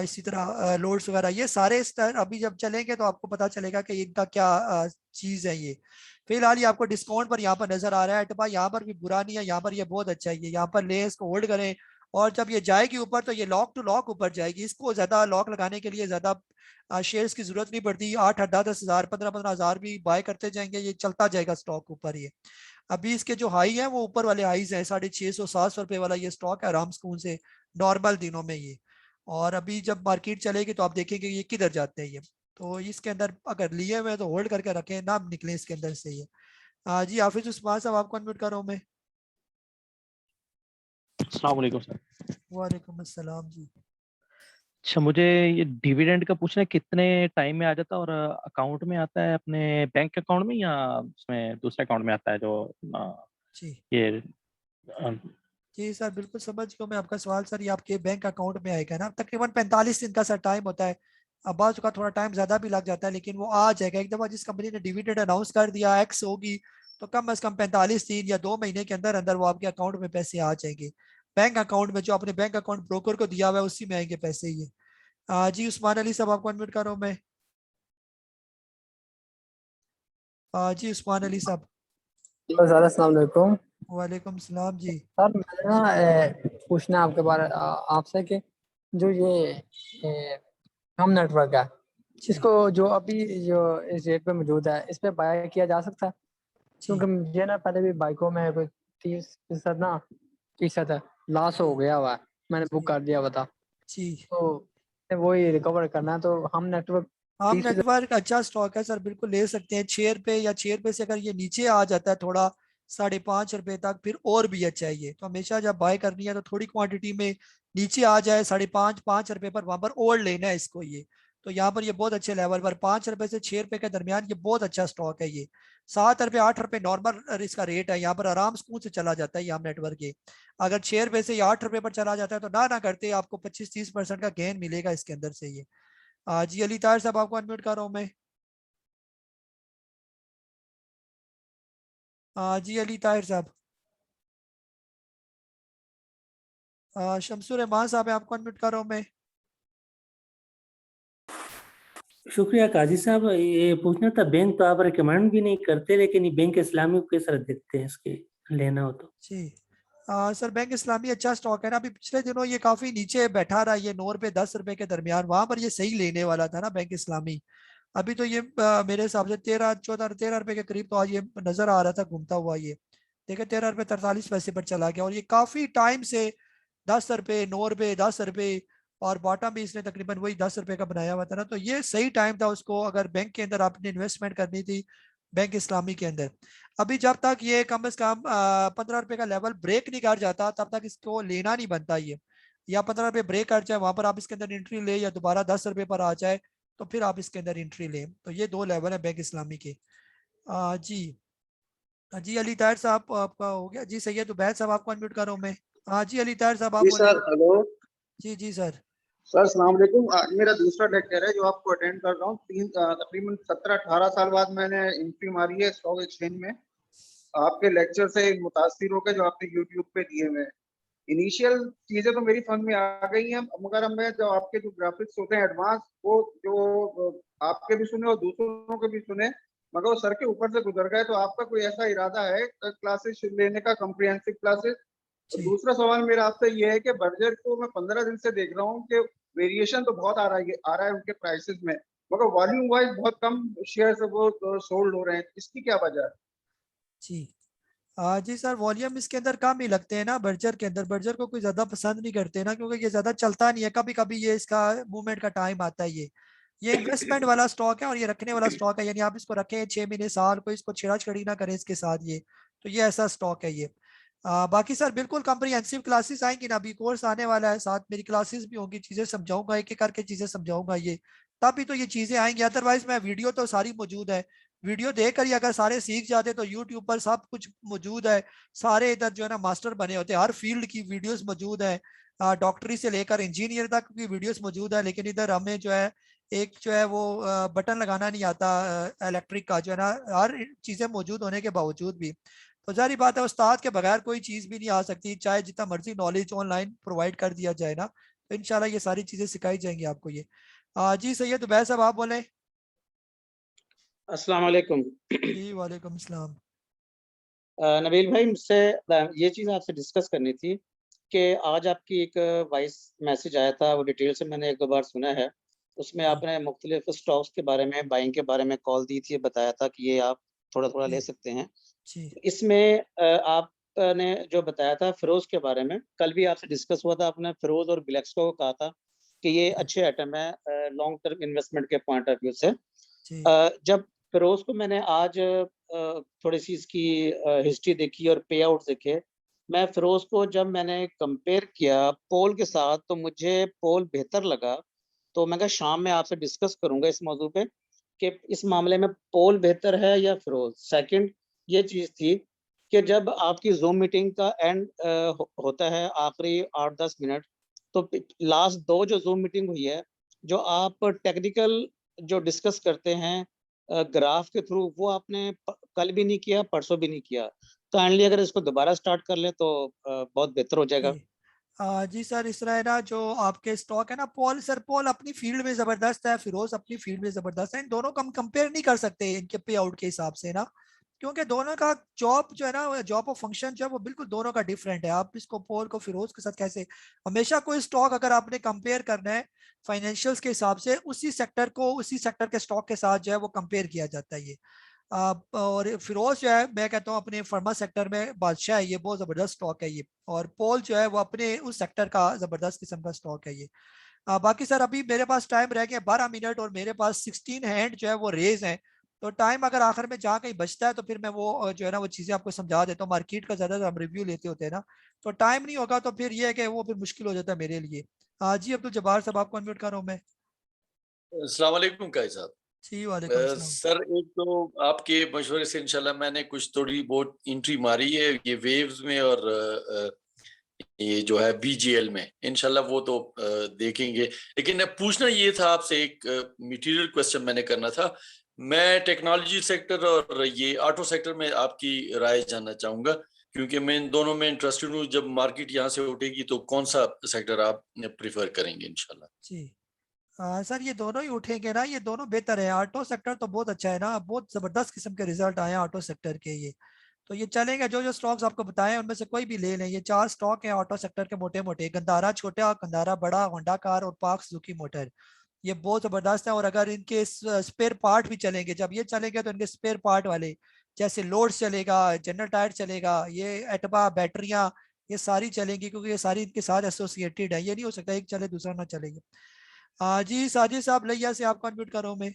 S1: इसी तरह लोड्स वगैरह, ये सारे अभी जब चलेंगे तो आपको पता चलेगा कि इनका क्या चीज़ है ये। फिलहाल ये आपको डिस्काउंट पर यहाँ पर नजर आ रहा है अटवा, यहाँ पर भी बुरा नहीं है, यहाँ पर ये बहुत अच्छा है, ये यहाँ पर ले इसको होल्ड करें। और जब ये जाएगी ऊपर तो ये लॉक टू लॉक ऊपर जाएगी, इसको ज्यादा लॉक लगाने के लिए ज्यादा शेयर्स की जरूरत नहीं पड़ती। 8-10 हज़ार 15-15 हज़ार भी बाय करते जाएंगे, ये चलता जाएगा स्टॉक ऊपर ये। अभी इसके जो हाई है वो ऊपर वाले हाईज है, 650-700 रुपए वाला ये स्टॉक है आराम सुकून से नॉर्मल दिनों में ये। और अभी जब मार्केट चलेगी तो आप देखेंगे ये किधर जाते हैं ये। तो इसके अंदर अगर लिए हुए तो होल्ड करके रखें, ना निकले इसके अंदर से ये। जी हाफिज उस्मान साहब आपको अनम्यूट कर रहा हूँ मैं।
S23: अस्सलाम वालेकुम सर।
S1: वालेकुम अस्सलाम जी।
S23: अच्छा, मुझे ये डिविडेंड का पूछना है, कितने टाइम में आ जाता है और अकाउंट में आता है अपने बैंक अकाउंट में, या उसमें दूसरे अकाउंट में आता है जो
S1: जी
S23: ये
S1: जी सर, बिल्कुल समझ गया मैं आपका सवाल सर। ये आपके बैंक अकाउंट में आएगा ना, तकरीबन 45 दिन का सर टाइम होता है। अब बाज़ का थोड़ा टाइम ज्यादा भी लग जाता है, लेकिन वो आ जाएगा एक दफा जिस कंपनी ने डिविडेंड अनाउंस कर दिया एक्स होगी तो कम से कम 45 दिन या 2 महीने के अंदर अंदर वो आपके अकाउंट में पैसे आ जाएंगे। बैंक अकाउंट में जो अपने बैंक अकाउंट ब्रोकर को दिया हुआ है उसी में आएंगे पैसे ये। जी उस्मान अली साहब आपको अनम्यूट कर रहा हूँ मैं। जी उस्मान अली साहब।
S24: सर अस्सलाम वालेकुम।
S1: वालेकुम सलाम जी।
S24: सर मैं ना पूछना आपके बारे आपसे कि जो ये हम नेटवर्क है, इसको जो अभी जो इस रेट पे मौजूद है इस पे बाय किया जा सकता है? क्योंकि मुझे ना पहले भी बाइकों में कोई 30% ना फीसद लॉस हो गया हुआ है, मैंने बुक कर दिया हुआ था,
S1: जी
S24: तो वही रिकवर करना है। तो हम नेटवर्क
S1: हम नेटवर्क अच्छा स्टॉक है सर, बिल्कुल ले सकते हैं 6 रुपए या 6 रुपए से अगर ये नीचे आ जाता है थोड़ा 5.5 रुपए तक फिर और भी अच्छा है ये। तो हमेशा जब बाय करनी है तो थोड़ी क्वांटिटी में नीचे आ जाए 5.5-5 रुपए पर वहां पर और लेना है इसको ये। तो यहाँ पर ये बहुत अच्छे लेवल पर 5 रुपए से 6 रुपए के दरमियान ये बहुत अच्छा स्टॉक है ये। 7 रुपए 8 रुपए नॉर्मल इसका रेट है, यहाँ पर आराम सुकून से चला जाता है ये हम नेटवर्क ये। अगर 6 रुपए से या 8 रुपए पर चला जाता है तो ना करते आपको 25-30% का गेन मिलेगा इसके अंदर से ये। जी अली ताहिर साहब आपको अनम्यूट कर रहा हूँ मैं। जी अली ताहिर साहब। शमसुर रहमान साहब आपको अनम्यूट कर रहा हूँ मैं।
S3: शुक्रिया काजी साहब, ये पूछना था, बैंक तो आप रिकमेंड भी नहीं करते, लेकिन ये बैंक इस्लामी को किस तरह देखते हैं इसके लेना हो तो?
S1: जी सर, बैंक इस्लामी अच्छा स्टॉक है ना। अभी पिछले दिनों ये काफी नीचे बैठा रहा, ये 9 रुपए 10 रुपए के दरमियान, वहां पर ये सही लेने वाला था ना बैंक इस्लामी। अभी तो ये मेरे हिसाब से 13 रुपए के करीब तो आज ये नजर आ रहा था घूमता हुआ। ये देखिए 13 रुपए 43 पैसे पर चला गया, और ये काफी टाइम से 10 रुपए 9 रुपए 10 रुपए, और बॉटम भी इसने तकरीबन वही 10 रुपए का बनाया हुआ था ना। तो ये सही टाइम था उसको, अगर बैंक के अंदर आपने इन्वेस्टमेंट करनी थी बैंक इस्लामी के अंदर। अभी जब तक ये कम से कम 15 रुपए का लेवल ब्रेक नहीं कर जाता तब तक इसको लेना नहीं बनता ये, या 15 रुपए ब्रेक कर जाए वहां पर आप इसके अंदर एंट्री ले, या दोबारा 10 रुपए पर आ जाए तो फिर आप इसके अंदर एंट्री लें। तो ये 2 लेवल है बैंक इस्लामी के। जी अली ताहिर साहब आपका हो गया। जी सैयद उबैद साहब आपको अनम्यूट कर रहा हूं मैं। जी अली ताहिर साहब आप
S4: जी
S1: बोले।
S4: सर, हेलो
S1: जी सर।
S4: सर अस्सलाम वालेकुम। आज मेरा दूसरा लेक्चर है जो आपको अटेंड कर रहा हूँ। तकरीबन 17-18 साल बाद मैंने एंट्री मारी है स्टॉक एक्सचेंज में, आपके लेक्चर से मुतासिर होकर जो आपने यूट्यूब पे दिए हुए। इनिशियल चीजें तो मेरी समझ में आ गई हैं, मगर अब मैं जो आपके जो ग्राफिक्स होते हैं एडवांस, वो जो आपके भी सुने और दूसरों के भी सुने, मगर वो सर के ऊपर से गुजर गए। तो आपका कोई ऐसा इरादा है क्लासेस लेने का, कॉम्प्रिहेंसिव क्लासेस? और दूसरा सवाल मेरा आपसे ये है कि बर्जर को मैं 15 दिन से देख रहा हूँ कि वेरिएशन तो बहुत आ रहा है उनके प्राइसेस में, मगर वॉल्यूम वाइज बहुत कम शेयर से वो सोल्ड हो रहे हैं, इसकी क्या वजह है?
S1: जी सर, वॉल्यूम इसके अंदर कम ही लगते हैं ना बर्जर के अंदर। बर्जर को कोई ज्यादा पसंद नहीं करते ना, क्योंकि ये ज्यादा चलता नहीं है। कभी कभी ये इसका मूवमेंट का टाइम आता है। ये इन्वेस्टमेंट वाला स्टॉक है और ये रखने वाला स्टॉक है, यानी आप इसको रखें 6 महीने साल, कोई इसको छेड़ा-छेड़ी ना करे इसके साथ। ये तो ये ऐसा स्टॉक है ये। बाकी सर बिल्कुल कॉम्प्रिहेंसिव क्लासेस आएंगी ना, अभी कोर्स आने वाला है, साथ मेरी क्लासेस भी होंगी, चीजें समझाऊंगा, एक एक करके चीजें समझाऊंगा ये, तभी तो ये चीजें आएंगी। अदरवाइज मैं वीडियो तो सारी मौजूद है, वीडियो देख कर ही अगर सारे सीख जाते तो यूट्यूब पर सब कुछ मौजूद है। सारे इधर जो है ना मास्टर बने होते हैं, हर फील्ड की वीडियोस मौजूद है, डॉक्टरी से लेकर इंजीनियर तक की वीडियोस मौजूद है। लेकिन इधर हमें जो है एक जो है वो बटन लगाना नहीं आता इलेक्ट्रिक का, जो है ना, हर चीजें मौजूद होने के बावजूद भी। तो जारी बात है उस्ताद के बगैर कोई चीज भी नहीं आ सकती, चाहे जितना मर्जी नॉलेज ऑनलाइन प्रोवाइड कर दिया जाए ना, तो इंशाल्लाह ये सारी चीजें सिखाई जाएंगी आपको ये। जी सैयद उबैद साहब आप बोले।
S5: अस्सलाम वालेकुम।
S1: जी वालेकुम सलाम।
S5: नबील भाई, मुझसे ये चीज़ आपसे डिस्कस करनी थी कि आज आपकी एक वॉइस मैसेज आया था, वो डिटेल से मैंने 1-2 बार सुना है। उसमें आपने मुख्तलिफ स्टॉक्स के बारे में, बाइंग के बारे में कॉल दी थी, बताया था कि ये आप थोड़ा थोड़ा ले सकते हैं। इसमें आपने जो बताया था फिरोज के बारे में, कल भी आपसे डिस्कस हुआ था, आपने फिरोज और ब्लैक्सको को कहा था कि ये अच्छे आइटम है लॉन्ग टर्म इन्वेस्टमेंट के पॉइंट ऑफ व्यू से। जब फिरोज को मैंने आज थोड़ी सी इसकी हिस्ट्री देखी और पे आउट देखे, मैं फिरोज को जब मैंने कंपेयर किया पोल के साथ तो मुझे पोल बेहतर लगा। तो मैं कहा शाम में आपसे डिस्कस करूंगा इस मौजू पे कि इस मामले में पोल बेहतर है या फिरोज। सेकंड ये चीज़ थी कि जब आपकी जूम मीटिंग का एंड होता है आखिरी 8-10 मिनट, तो लास्ट 2 जो जूम मीटिंग हुई है, जो आप टेक्निकल जो डिस्कस करते हैं ग्राफ के थ्रू, वो आपने कल भी नहीं किया, परसों भी नहीं किया। काइंडली अगर इसको दोबारा स्टार्ट कर ले तो बहुत बेहतर हो जाएगा।
S1: जी सर, इस तरह है ना, जो आपके स्टॉक है ना, पोल अपनी फील्ड में जबरदस्त है, फिरोज अपनी फील्ड में जबरदस्त है। इन दोनों को हम कंपेयर नहीं कर सकते इनके पे आउट के हिसाब से ना, क्योंकि दोनों का जॉब जो है ना, जॉब और फंक्शन जो है वो बिल्कुल दोनों का डिफरेंट है। आप इसको पोल को फिरोज के साथ कैसे, हमेशा कोई स्टॉक अगर आपने कंपेयर करना है फाइनेंशियल्स के हिसाब से, उसी सेक्टर को उसी सेक्टर के स्टॉक के साथ जो है वो कंपेयर किया जाता है ये। और फिरोज जो है मैं कहता हूँ अपने फार्मा सेक्टर में बादशाह है, ये बहुत ज़बरदस्त स्टॉक है ये। और पोल जो है वो अपने उस सेक्टर का ज़बरदस्त किस्म का स्टॉक है ये। बाकी सर अभी मेरे पास टाइम रह गया 12 मिनट और मेरे पास 16 हैंड जो है वो रेज हैं। तो टाइम अगर आखिर में जहाँ कहीं बचता है तो फिर मैं वो जो है ना वो चीज़ें आपको समझा देता हूँ। मार्केट का ज़्यादातर हम रिव्यू लेते होते हैं ना, तो टाइम नहीं होगा तो फिर ये है कि वो फिर मुश्किल हो जाता है मेरे लिए। जी अब्दुल जब्बार साहब आपको अनम्यूट कर रहा हूँ मैं।
S6: अस्सलाम वालेकुम काजी साहब।
S1: जी वालेकुम सलाम।
S6: सर एक तो आपके मशवरे से इंशाल्लाह मैंने कुछ थोड़ी बहुत एंट्री मारी है ये वेव्स में और ये जो है बीजीएल में, इंशाल्लाह वो तो देखेंगे। लेकिन पूछना ये था आपसे, एक मटेरियल क्वेश्चन मैंने करना था। मैं टेक्नोलॉजी सेक्टर और ये ऑटो सेक्टर में आपकी राय जानना चाहूँगा। क्योंकि मैं इन दोनों में इंटरेस्टेड हूँ। जब मार्केट यहाँ से उठेगी तो कौन सा सेक्टर आप प्रिफर करेंगे इंशाल्लाह?
S1: जी सर, ये दोनों ही उठेंगे ना, ये दोनों बेहतर है। ऑटो सेक्टर तो बहुत अच्छा है ना, बहुत जबरदस्त किस्म के रिजल्ट आए हैं ऑटो सेक्टर के। ये तो ये चलेंगे। जो जो स्टॉक्स आपको बताए उनमें से कोई भी ले लें। ये 4 स्टॉक हैं ऑटो सेक्टर के मोटे मोटे, गंदारा छोटा, गंदारा बड़ा, होंडा कार और पार्क सुजुकी मोटर। ये बहुत जबरदस्त है। और अगर इनके स्पेयर पार्ट भी चलेंगे, जब ये चलेंगे तो इनके स्पेयर पार्ट वाले जैसे लोड्स चलेगा, जनरल टायर चलेगा, ये एटबा बैटरियां, ये सारी चलेंगी, क्योंकि ये सारी इनके साथ एसोसिएटेड है। ये नहीं हो सकता एक चले दूसरा ना चलेगी। जी साजिद साहब लिया से आपको अनम्यूट करो मैं।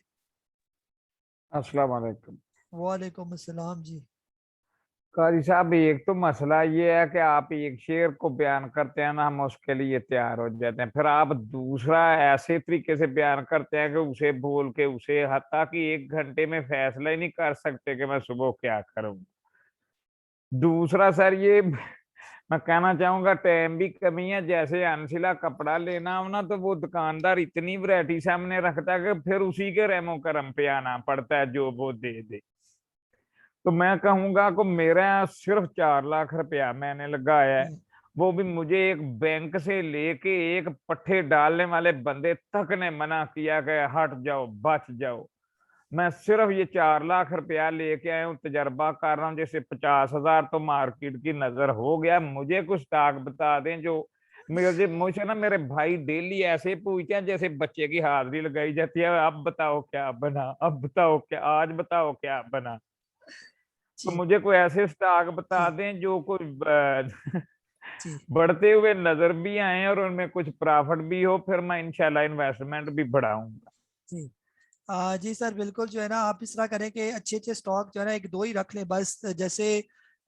S7: अस्सलाम वालेकुम।
S1: वालेकुम अस्सलाम जी।
S7: कारी साहब, एक तो मसला ये है कि आप एक शेर को बयान करते हैं ना, हम उसके लिए तैयार हो जाते हैं, फिर आप दूसरा ऐसे तरीके से बयान करते हैं कि उसे बोल के उसे हत्ता कि 1 घंटे में फैसला ही नहीं कर सकते कि मैं सुबह क्या करूं। दूसरा सर, ये मैं कहना चाहूंगा टाइम भी कमी है। जैसे अनसिला कपड़ा लेना हो ना, तो वो दुकानदार इतनी वैरायटी सामने रखता है कि फिर उसी के रेमो करम पे आना पड़ता है जो वो दे दे। तो मैं कहूंगा कि मेरा सिर्फ 4 लाख रुपया मैंने लगाया है, वो भी मुझे एक बैंक से लेके एक पट्टे डालने वाले बंदे तक ने मना किया कि हट जाओ, बच जाओ। मैं सिर्फ ये 4 लाख रुपया लेके आया हूँ, तजर्बा कर रहा हूँ। जैसे 50,000 तो मार्केट की नजर हो गया। मुझे कुछ स्टॉक बता दें जो मुझे ना मेरे भाई डेली ऐसे पूछते हैं जैसे बच्चे की हाजिरी लगाई जाती है, अब बताओ क्या बना, अब बताओ क्या, आज बताओ क्या बना। तो मुझे कोई ऐसे स्टॉक बता दें जो कोई बढ़ते हुए नजर भी आए और उनमें कुछ प्रॉफिट भी हो, फिर मैं इंशाल्लाह इन्वेस्टमेंट भी बढ़ाऊंगा।
S1: जी जी सर, बिल्कुल जो है ना आप इस तरह करें कि अच्छे अच्छे स्टॉक जो है ना 1-2 ही रख लें बस। जैसे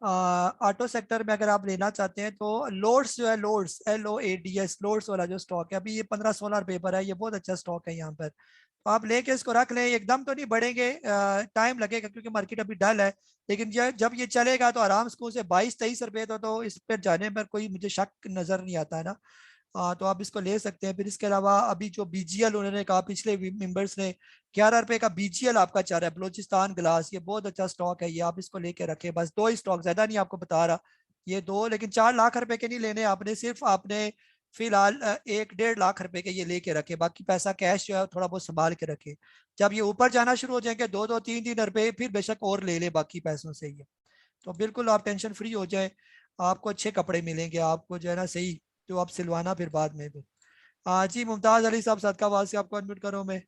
S1: ऑटो सेक्टर में अगर आप लेना चाहते हैं तो लोड्स जो है, लोड्स LOADS, लोड्स वाला जो स्टॉक है, अभी ये 15-16 रुपए पर है। ये बहुत अच्छा स्टॉक है यहाँ पर, तो आप लेके इसको रख लें। एकदम तो नहीं बढ़ेंगे, टाइम लगेगा क्योंकि मार्केट अभी डल है, लेकिन जब ये चलेगा तो आराम से 22-23 रुपए तो इस पर जाने पर कोई मुझे शक नजर नहीं आता है ना। तो आप इसको ले सकते हैं। फिर इसके अलावा अभी जो BGL उन्होंने कहा, पिछले मेंबर्स ने 11 रुपए का BGL आपका चल रहा है, बलोचिस्तान ग्लास। ये बहुत अच्छा स्टॉक है, ये आप इसको लेके रखें। बस 2 ही स्टॉक, ज्यादा नहीं आपको बता रहा, ये 2। लेकिन 4 लाख रुपए के नहीं लेने आपने, सिर्फ आपने फिलहाल 1-1.5 लाख रुपए के ये लेके रखे। बाकी पैसा कैश जो है थोड़ा बहुत संभाल के रखे। जब ये ऊपर जाना शुरू हो जाएंगे 2-3 रुपए, फिर बेशक और ले ले बाकी पैसों से। ये तो बिल्कुल आप टेंशन फ्री हो जाए, आपको अच्छे कपड़े मिलेंगे, आपको जो है ना सही, जो आप सिलवाना फिर बाद में भी। जी मुमताज अली साहब सदकाबाद से आपको अडमिट करो मैं।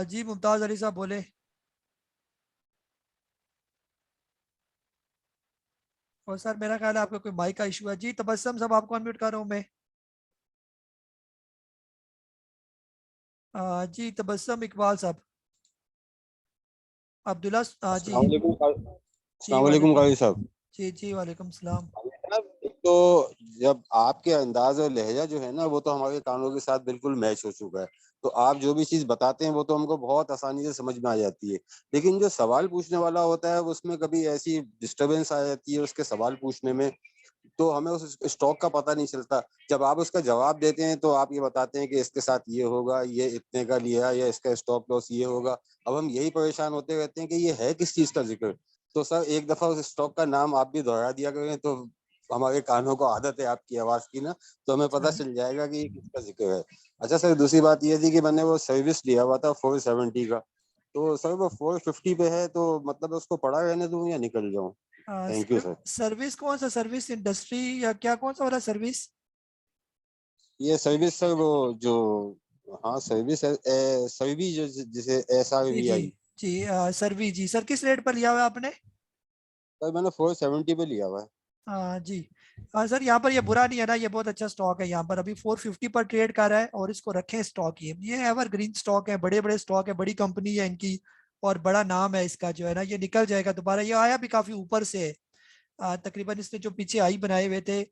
S1: जी मुमताज अली साहब बोले। और सर मेरा ख्याल है आपका कोई माइक का इशू है। जी तबस्सुम साहब आपको अनम्यूट कर रहा हूँ मैं। जी तबस्सुम इकबाल साहब, अब्दुल्ला जी।
S8: अस्सलाम वालेकुम काजी साहब।
S1: जी वालेकुम सलाम।
S8: तो जब आपके अंदाज और लहजा जो है ना, वो तो हमारे कानों के साथ बिल्कुल मैच हो चुका है। तो आप जो भी चीज बताते हैं वो तो हमको बहुत आसानी से समझ में आ जाती है, लेकिन जो सवाल पूछने वाला होता है उसमें कभी ऐसी डिस्टरबेंस आ जाती है उसके सवाल पूछने में, तो हमें उस स्टॉक का पता नहीं चलता। जब आप उसका जवाब देते हैं तो आप ये बताते हैं कि इसके साथ ये होगा, ये इतने का लिया, या इसका स्टॉप लॉस ये होगा। अब हम यही परेशान होते रहते हैं कि ये है किस चीज का जिक्र। तो सर एक दफा उस स्टॉक का नाम आप भी दोहरा दिया करें, तो हमारे कानों को आदत है आपकी आवाज की ना, तो हमें पता चल जाएगा कि किसका जिक्र है। अच्छा सर, दूसरी बात ये थी कि मैंने वो सर्विस लिया हुआ था 470 का, तो सर वो 450 पे है, तो मतलब उसको पड़ा रहने दूं या निकल जाऊं? Thank you sir.
S1: सर्विस कौन सा, सर्विस इंडस्ट्री या क्या, कौन सा वाला सर्विस?
S8: ये सर्विस सर वो जो, हाँ सर्विस है, सर्वी जो जिसे SRVI।
S1: जी सर्वी जी। सर किस रेट पर लिया हुआ है आपने?
S8: सर मैंने 470 पे लिया हुआ है।
S1: जी सर यहाँ पर ये बुरा नहीं है ना, ये बहुत अच्छा स्टॉक है। यहाँ पर अभी 450 पर ट्रेड कर रहा है और इसको रखें स्टॉक। ये एवरग्रीन स्टॉक है, बड़े बड़े स्टॉक है, बड़ी कंपनी है इनकी और बड़ा नाम है इसका जो है ना। ये निकल जाएगा दोबारा, ये आया भी काफी ऊपर से। तकरीबन इसने जो पीछे हाई बनाए हुए थे,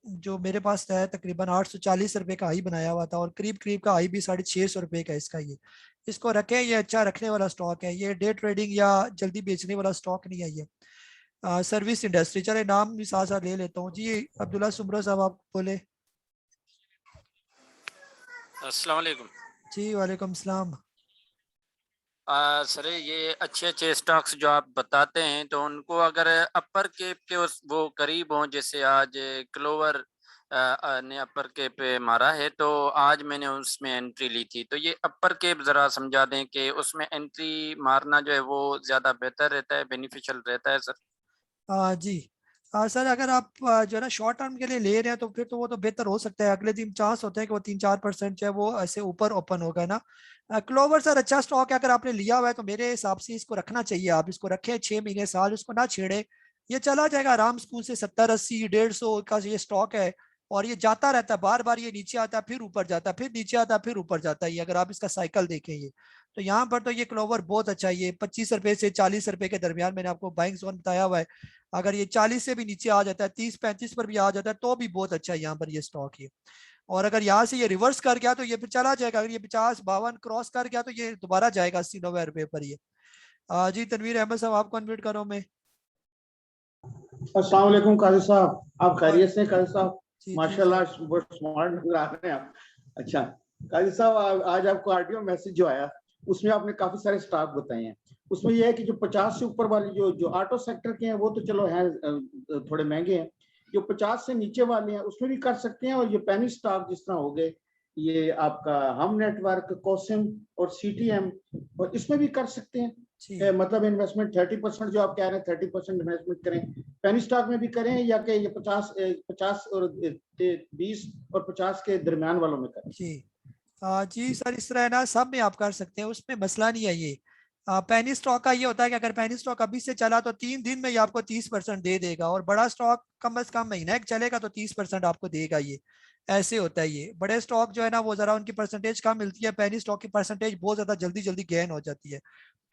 S1: जो मेरे पास है तकरीबन 840 रुपए का हाई बनाया हुआ था, और करीब करीब का हाई भी 650 रुपए का इसका। ये इसको रखें, ये अच्छा रखने वाला स्टॉक है। ये डे ट्रेडिंग या जल्दी बेचने वाला स्टॉक नहीं है ये। सर्विस इंडस्ट्री, चले नाम भी साथ साथ ले लेता हूँ। जी अब्दुल्ला सुमरा साहब आप बोले।
S10: अस्सलाम वालेकुम।
S1: जी वालेकुम सलाम।
S9: सर ये अच्छे स्टॉक्स जो आप बताते हैं तो उनको अगर अपर केप के उस वो करीब हों, जैसे आज क्लोवर ने अपर केप पे मारा है तो आज मैंने उसमें एंट्री ली थी, तो ये अपर केप जरा समझा दें कि उसमें एंट्री मारना जो है वो ज्यादा बेहतर रहता है, बेनिफिशियल रहता है सर?
S1: जी सर, अगर आप जो है ना शॉर्ट टर्म के लिए ले रहे हैं तो फिर तो वो तो बेहतर हो सकता है। अगले दिन चांस होते हैं कि वो 3-4% जो है वो ऐसे ऊपर ओपन होगा ना। क्लोवर सर अच्छा स्टॉक है, अगर आपने लिया हुआ है तो मेरे हिसाब से इसको रखना चाहिए। आप इसको रखें 6 महीने साल, इसको ना छेड़े, ये चला जाएगा आराम स्कूल से 70-80 150 का ये स्टॉक है और ये जाता रहता है, बार बार ये नीचे आता है फिर ऊपर जाता है, फिर नीचे आता है फिर ऊपर जाता है। ये अगर आप इसका साइकिल देखें ये, तो यहाँ पर तो ये क्लोवर बहुत अच्छा है। ये 25 रुपए से 40 रुपए के दरमियान मैंने आपको बाइंग जोन बताया हुआ है। अगर ये 40 से भी नीचे आ जाता है, 30-35 पर भी आ जाता है तो भी बहुत अच्छा है यहाँ पर ये स्टॉक ये। और अगर यहाँ से ये रिवर्स कर गया तो ये फिर चला जाएगा। अगर ये 50-52 क्रॉस कर गया तो ये दोबारा जाएगा 80-90 रुपए पर ये। जी तनवीर अहमद साहब आपको अनम्यूट करो मैं।
S10: अस्सलाम वालेकुम काजी साहब, आप खैरियत से? काजी साहब माशाल्लाह बहुत स्मार्ट नजर आ रहे हैं आप। अच्छा काजी साहब, आज आपको आरटीओ मैसेज जो आया उसमें आपने काफी सारे स्टॉक बताए हैं। उसमें यह है कि जो 50 से ऊपर वाले जो ऑटो सेक्टर के हैं वो तो चलो हैं थोड़े महंगे हैं, जो 50 से नीचे वाले हैं उसमें भी कर सकते हैं। और ये पेनी स्टॉक जिस तरह हो गए, ये आपका हम नेटवर्क, कोसिम और सीटीएम, और इसमें भी कर सकते हैं। मतलब इन्वेस्टमेंट 30% जो आप कह रहे हैं 30% इन्वेस्टमेंट करें, पेनी स्टॉक में भी करें या कि ये 50 और 20 और 50 के दरमियान वालों में करें?
S1: जी सर, इस तरह ना सब में आप कर सकते हैं, उसमें मसला नहीं है। ये पेनी स्टॉक का ये होता है कि अगर पेनी स्टॉक अभी से चला तो 3 दिन में ये आपको 30% दे देगा, और बड़ा स्टॉक कम से कम महीना एक चलेगा तो 30% आपको देगा। ये ऐसे होता है। ये बड़े स्टॉक जो है ना वो जरा उनकी परसेंटेज कम मिलती है, पेनी स्टॉक की परसेंटेज बहुत ज्यादा जल्दी जल्दी गेन हो जाती है।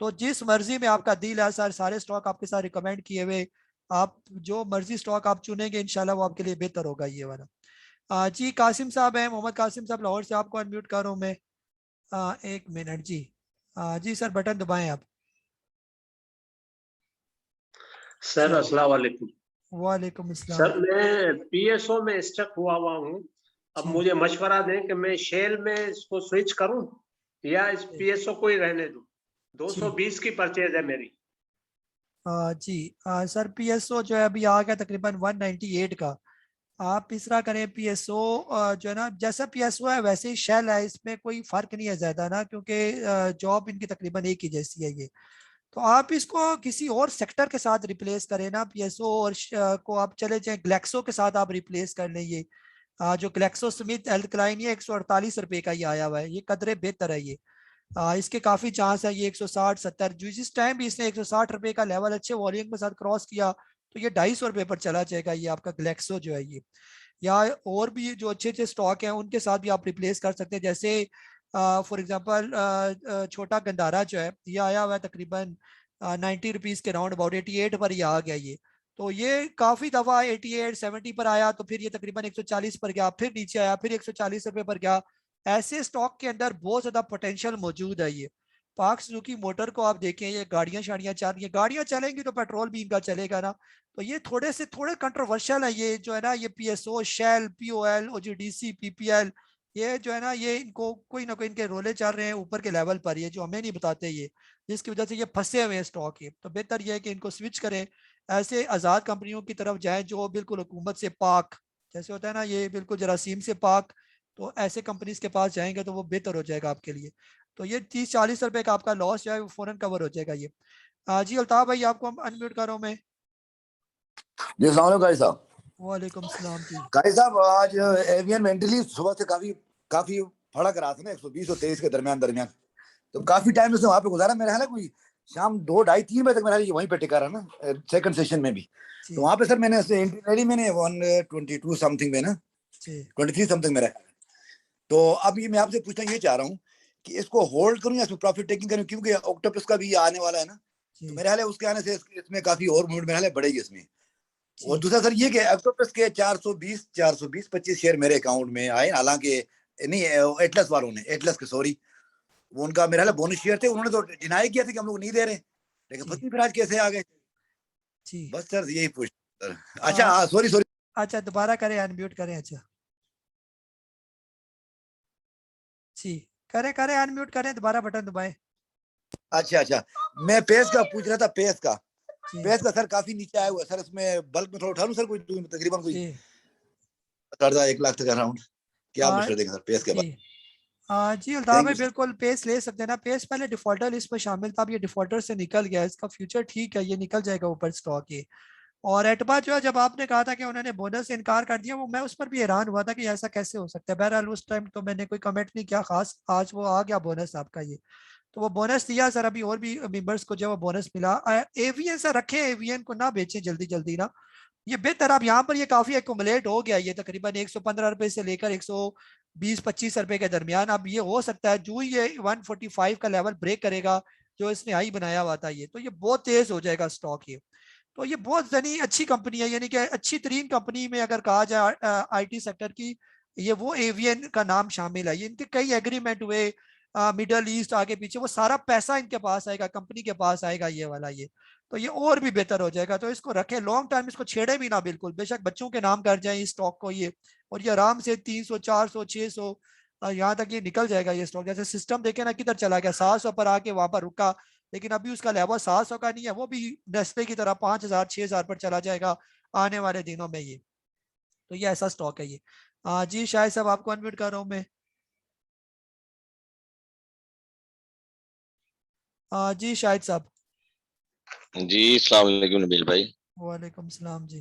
S1: तो जिस मर्जी में आपका दिल है सर, सारे स्टॉक आपके साथ रिकमेंड किए हुए, आप जो मर्जी स्टॉक आप चुनेंगे इंशाल्लाह वो आपके लिए बेहतर होगा ये वाला। जी कासिम साहब हैं, मोहम्मद कासिम साहब लाहौर से, आपको अनम्यूट कर रहा हूँ मैं। 1 मिनट जी। जी सर बटन दबाएं आप।
S11: सर अस्सलाम वालेकुम।
S1: वालेकुम अस्सलाम।
S11: सर मैं पीएसओ में स्टक हुआ हूँ, अब मुझे मशवरा दें कि मैं शेल में इसको स्विच करूं या इस पीएसओ को ही रहने दूं। 220 की परचेज है मेरी।
S1: जी सर पीएसओ जो है अभी आ गया तकरीबन 198 का। आप इस तरह करें, पीएसओ जो है ना जैसा पीएसओ है वैसे ही शेल है, इसमें कोई फर्क नहीं है ज्यादा ना, क्योंकि जॉब इनकी तकरीबन एक ही जैसी है ये। तो आप इसको किसी और सेक्टर के साथ रिप्लेस करें ना, पीएसओ और को आप चले जाए ग्लेक्सो के साथ आप रिप्लेस कर लें। ये जो ग्लेक्सो स्मिथ एल्कलाइन ये 148 रुपए का ही आया हुआ है, ये कदरे बेहतर है ये। इसके काफी चांस है ये 160-70 जिस टाइम भी इसने 160 रुपए का लेवल अच्छे वॉल्यूम के साथ क्रॉस किया तो ये 250 रुपए पर चला जाएगा ये आपका ग्लेक्सो जो है ये। या और भी जो अच्छे अच्छे स्टॉक हैं उनके साथ भी आप रिप्लेस कर सकते हैं, जैसे फॉर एग्जांपल छोटा गंदारा जो है ये आया हुआ है तकरीबन 90 रुपीज के राउंड अबाउट 88 पर ये आ गया ये। तो ये काफी दफा 88-70 पर आया तो फिर ये तकरीबन 140 पर गया, फिर नीचे आया, फिर 140 रुपए पर गया। ऐसे स्टॉक के अंदर बहुत ज्यादा पोटेंशियल मौजूद है ये। पार्क सुजुकी मोटर को आप देखें, ये गाड़ियां शाड़ियां चल रही हैं, गाड़ियां चलेंगी तो पेट्रोल भी इनका चलेगा ना। तो ये थोड़े कंट्रोवर्शियल है ये जो है ना, ये PSO, shell, POL, OGDC, PPL, ये जो है ना ये इनको कोई ना कोई इनके रोले चल रहे हैं ऊपर के लेवल पर, ये जो हमें नहीं बताते ये, जिसकी वजह से ये फंसे हुए हैं स्टॉक ये। तो बेहतर ये है कि इनको स्विच करें, ऐसे आज़ाद कंपनियों की तरफ जाएं जो बिल्कुल हुकूमत से पाक, जैसे होता है ना ये बिल्कुल जरासीम से पाक, तो ऐसे कंपनीज के पास जाएंगे तो वो बेहतर हो जाएगा आपके लिए। तो ये 30-40 रुपए का आपका लॉस जो है वो फौरन कवर हो जाएगा ये। जी अल्ताफ भाई आपको अनम्यूट कर रहा हूं मैं।
S12: जी अस्सलाम वालेकुम काजी साहब।
S1: वालेकुम सलाम जी।
S12: काजी साहब आज एवियन मेंटली सुबह से काफी फड़क रहा था ना, 120 और 23 के दरमियान तो काफी टाइम उसने वहां पे गुजारा। मेरा है ना कोई शाम 2, 2:30, 3 बजे तक मेरा वहीं पे टिका रहा ना, सेकंड सेशन में भी। तो वहां पे सर मैंने एंट्री रेडी मैंने 122 समथिंग में ना 23 समथिंग मेरा। तो अब ये मैं आपसे पूछना ये चाह रहा हूँ कि इसको होल्ड करूं या इसमें प्रॉफिट टेकिंग करूं, क्योंकि ऑक्टोपस का भी आने वाला है ना, तो मेरे ख्याल है उसके आने से इसमें काफी और मूवमेंट मेरे ख्याल है बढ़ेगी इसमें। और दूसरा सर ये कि ऑक्टोपस के 420-25 शेयर मेरे अकाउंट में आए, हालांकि नहीं एटलस वालों ने, एटलस के सॉरी, वो उनका मेरे ख्याल बोनस शेयर थे, उन्होंने तो डिनाई किया था कि हम लोग नहीं दे रहे, लेकिन पता नहीं फिर आज कैसे आ गए। बस सर यही पूछ। अच्छा सॉरी
S1: अच्छा दोबारा करें, अनम्यूट करें। अच्छा जी करें अनम्यूट करें, दोबारा बटन दबाएं।
S12: अच्छा अच्छा, मैं पेस का पूछ रहा था, पेस का सर काफी नीचे आया हुआ है सर, इसमें बल्क में थोड़ा उठा लूं सर, कोई तकरीबन कोई 1 लाख तक अराउंड, क्या मशवरा देंगे सर पेस के बाद?
S1: जी अल्ताफ भाई बिल्कुल पेस ले सकते हैं ना। पेस पहले डिफॉल्टर लिस्ट में शामिल था, अब ये डिफॉल्टर से निकल गया, इसका फ्यूचर ठीक है, ये निकल जाएगा ऊपर स्टॉक ये। और एटबा जो है, जब आपने कहा था कि उन्होंने बोनस से इनकार कर दिया, वो मैं उस पर भी हैरान हुआ था कि ऐसा कैसे हो सकता है। बहरहाल उस टाइम तो मैंने कोई कमेंट नहीं किया खास, आज वो आ गया बोनस आपका ये, तो वो बोनस दिया सर। अभी और भी मेंबर्स को जो वो बोनस मिला। एवीएन सर रखें, एवीएन को ना बेचें जल्दी जल्दी ना, ये बेहतर। अब यहाँ पर ये काफी एक्यूमुलेट हो गया, ये तकरीबन 115 रुपए से लेकर 120-25 रुपए के दरमियान। अब ये हो सकता है जो ये 145 का लेवल ब्रेक करेगा जो इसने हाई बनाया हुआ था ये, तो ये बहुत तेज हो जाएगा स्टॉक ये। तो ये बहुत यानी अच्छी कंपनी है, यानी कि अच्छी तरीन कंपनी में अगर कहा जाए आईटी सेक्टर की, ये वो एवीएन का नाम शामिल है। ये इनके कई एग्रीमेंट हुए मिडल ईस्ट आगे पीछे, वो सारा पैसा इनके पास आएगा, कंपनी के पास आएगा ये वाला ये, तो ये और भी बेहतर हो जाएगा। तो इसको रखें लॉन्ग टाइम, इसको छेड़े भी ना बिल्कुल, बेशक बच्चों के नाम कर जाए इस स्टॉक को ये, और ये आराम से 300 400 600 यहाँ तक ये निकल जाएगा ये स्टॉक। जैसे सिस्टम देखे ना किधर चला गया, 700 पर आके वहां पर रुका, लेकिन अभी उसका लेवल 700 का नहीं है, वो भी नेस्ले की तरह 5000 6000 पर चला जाएगा आने वाले दिनों में ये। तो ये ऐसा स्टॉक है ये। जी शायद साहब आपको अनम्यूट कर रहा हूँ मैं। जी शाहिद साहब।
S13: जी अस्सलाम वालेकुम नबील भाई।
S1: वालेकुम सलाम जी।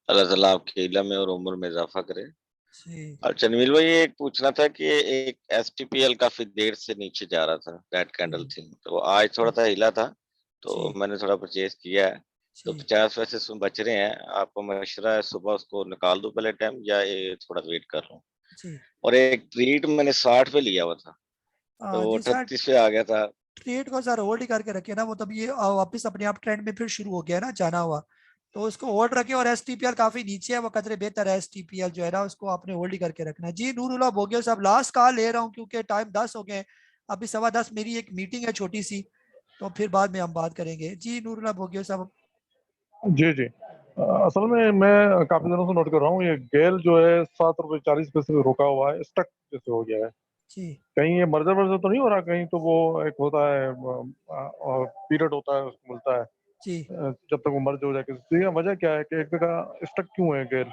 S13: अल्लाह ताला आपके इल्म में और उम्र में इजाफा करे।
S1: जी।
S13: अच्छा नबील भाई, एक पूछना था कि एक STPL काफी देर से नीचे जा रहा था, रेड कैंडल थी, तो आज थोड़ा सा हिला था, तो मैंने थोड़ा परचेज किया है, तो 50 पैसे उसमें बच रहे हैं। आपको मशवरा है सुबह उसको निकाल दूं पहले टाइम, या ये थोड़ा वेट कर लूं? और एक ट्रेड मैंने 60 पे लिया हुआ था, तो 38 पे आ गया था।
S1: ट्रेड को सर होल्ड करके रखे ना, वो तब ये वापस अपने आप ट्रेंड में फिर शुरू हो गया ना जाना हुआ, तो उसको होल्ड रखे। और STPL काफी नीचे है, वो कदरे बेहतर है STPL जो है ना, उसको आपने होल्ड ही करके रखना है। जी नूरुल्लाह बोगियो साहब, लास्ट कॉल ले रहा हूँ क्योंकि टाइम 10 हो गए, अभी 10:15 मेरी एक मीटिंग है छोटी सी, तो फिर बाद में हम बात करेंगे। जी नूरुल्लाह बोगियो साहब।
S14: जी जी, असल में मैं काफी दिनों से नोट कर रहा हूँ, ये गेल जो है 7.40 रुपए से रुका हुआ है, स्टक जैसे हो गया है।
S1: जी।
S14: कहीं ये मर्जर वर्जर तो नहीं हो रहा? कहीं तो वो एक होता है पीरियड होता है उसको मिलता है
S1: जी,
S14: जब तक वो मर्ज हो जाए, किसी वजह क्या है कि एक जगह स्टक क्यों है गेल?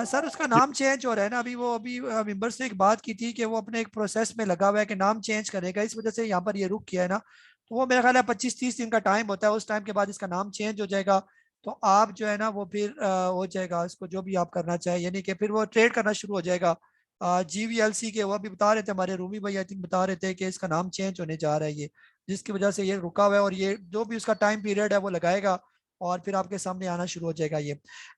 S1: सर उसका नाम चेंज हो रहा है ना अभी, वो अभी मेंबर से एक बात की थी कि वो अपने एक प्रोसेस में लगा हुआ है कि नाम चेंज करेगा, इस वजह से यहाँ पर ये रुक किया है ना। तो वो मेरा ख्याल है 25-30 दिन का टाइम होता है, उस टाइम के बाद इसका नाम चेंज हो जाएगा, तो आप जो है ना वो फिर हो जाएगा इसको जो भी आप करना चाहे, यानी कि फिर वो ट्रेड करना शुरू हो जाएगा। GVLC के वो अभी बता रहे थे, हमारे रूमी भाई आई थिंक बता रहे थे कि इसका नाम चेंज होने जा रहा है ये, जिसकी वजह से ये रुका हुआ है, और ये जो भी उसका टाइम पीरियड है वो लगाएगा और फिर आपके सामने आना शुरू हो जाएगा ये।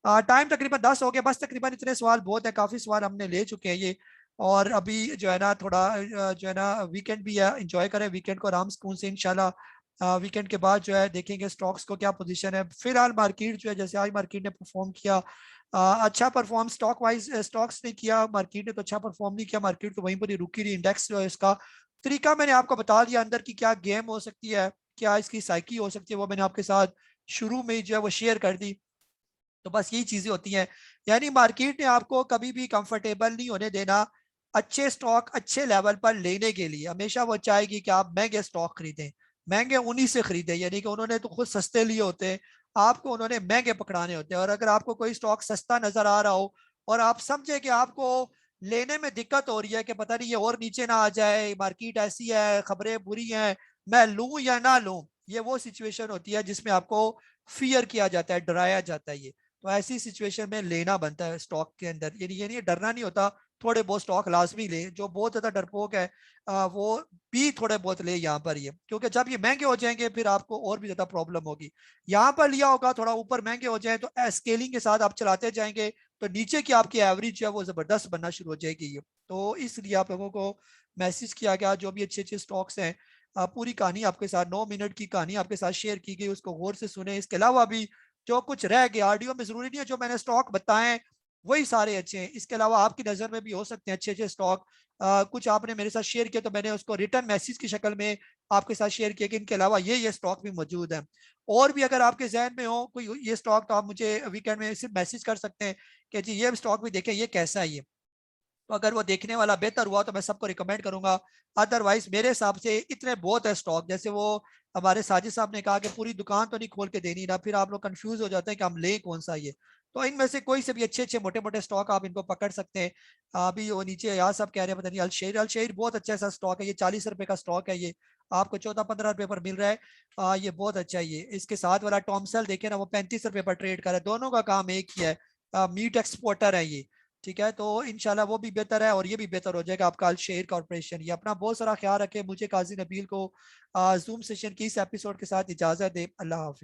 S1: टाइम तकरीबन 10 हो गया, बस तकरीबन इतने सवाल बहुत है, काफी सवाल हमने ले चुके हैं ये। और अभी जो है ना थोड़ा जो है ना वीकेंड भी है, एंजॉय करें वीकेंड को आराम सुकून से इंशाल्लाह। वीकेंड के बाद जो है देखेंगे स्टॉक्स को क्या पोजीशन है। फिलहाल मार्केट जो है, जैसे आज मार्केट ने परफॉर्म किया, अच्छा परफॉर्म स्टॉक वाइज स्टॉक्स ने किया, मार्केट ने तो अच्छा परफॉर्म नहीं किया, मार्केट तो वहीं पर ही रुकी रही। इंडेक्स जो है इसका तरीका मैंने आपको बता दिया, अंदर की क्या गेम हो सकती है, क्या इसकी साइकी हो सकती है, वो मैंने आपके साथ शुरू में जो है वो शेयर कर दी। तो बस यही चीजें होती हैं, यानी मार्केट ने आपको कभी भी कंफर्टेबल नहीं होने देना। अच्छे स्टॉक अच्छे लेवल पर लेने के लिए हमेशा वो चाहेगी कि आप महंगे स्टॉक खरीदें, महंगे उन्हीं से खरीदें, यानी कि उन्होंने तो खुद सस्ते लिए होते हैं, आपको उन्होंने महंगे पकड़ाने होते हैं। और अगर आपको कोई स्टॉक सस्ता नजर आ रहा हो और आप समझे कि आपको लेने में दिक्कत हो रही है कि पता नहीं ये और नीचे ना आ जाए, मार्केट ऐसी है, खबरें बुरी हैं, मैं लूं या ना लूं, ये वो सिचुएशन होती है जिसमें आपको फियर किया जाता है, डराया जाता है ये। तो ऐसी सिचुएशन में लेना बनता है स्टॉक के अंदर, ये नहीं डरना नहीं होता, थोड़े बहुत स्टॉक लाजमी ले, जो बहुत ज्यादा डरपोक है वो भी थोड़े बहुत ले यहाँ पर ये, क्योंकि जब ये महंगे हो जाएंगे फिर आपको और भी ज्यादा प्रॉब्लम होगी। यहाँ पर लिया होगा थोड़ा ऊपर महंगे हो जाए तो स्केलिंग के साथ आप चलाते जाएंगे तो नीचे की आपकी एवरेज जो है वो जबरदस्त बनना शुरू हो जाएगी ये। तो इसलिए आप लोगों को मैसेज किया गया, जो भी अच्छे अच्छे स्टॉक्स हैं पूरी कहानी आपके साथ 9 मिनट की कहानी आपके साथ शेयर की गई, उसको गौर से सुने। इसके अलावा भी जो कुछ रह गया ऑडियो में, जरूरी नहीं है जो मैंने स्टॉक बताए वही सारे अच्छे हैं, इसके अलावा आपकी नजर में भी हो सकते हैं अच्छे अच्छे स्टॉक। कुछ आपने मेरे साथ शेयर किया तो मैंने उसको रिटर्न मैसेज की शक्ल में आपके साथ शेयर किया कि इनके अलावा ये स्टॉक भी मौजूद है। और भी अगर आपके जहन में हो कोई ये स्टॉक तो आप मुझे वीकेंड में सिर्फ मैसेज कर सकते हैं कि जी ये स्टॉक भी देखें ये कैसा है ये। तो अगर वो देखने वाला बेहतर हुआ तो मैं सबको रिकमेंड करूंगा। अदरवाइज मेरे हिसाब से इतने बहुत है स्टॉक, जैसे वो हमारे साजिद साहब ने कहा कि पूरी दुकान तो नहीं खोल के देनी ना, फिर आप लोग कंफ्यूज हो जाते हैं कि हम लें कौन सा ये। तो इनमें से कोई से भी अच्छे अच्छे मोटे मोटे स्टॉक आप इनको पकड़ सकते हैं। अभी वो नीचे यहाँ सब कह रहे हैं पता नहीं अलशेर बहुत अच्छा सा स्टॉक है, ये 40 रुपए का स्टॉक है, ये आपको 14-15 रुपए पर मिल रहा है। ये बहुत अच्छा है। ये इसके साथ वाला टॉमसेल देखे ना, वो 35 रुपए पर ट्रेड कर रहा है। दोनों का काम एक ही है, मीट एक्सपोर्टर है ये, ठीक है। तो इंशाल्लाह वो भी बेहतर है और ये भी बेहतर हो जाएगा आपका अलशेर कॉर्पोरेशन। ये अपना बहुत सारा ख्याल रखे। मुझे काजी नबील को जूम सेशन की इस एपिसोड के साथ इजाजत दे। अल्लाह हाफिज।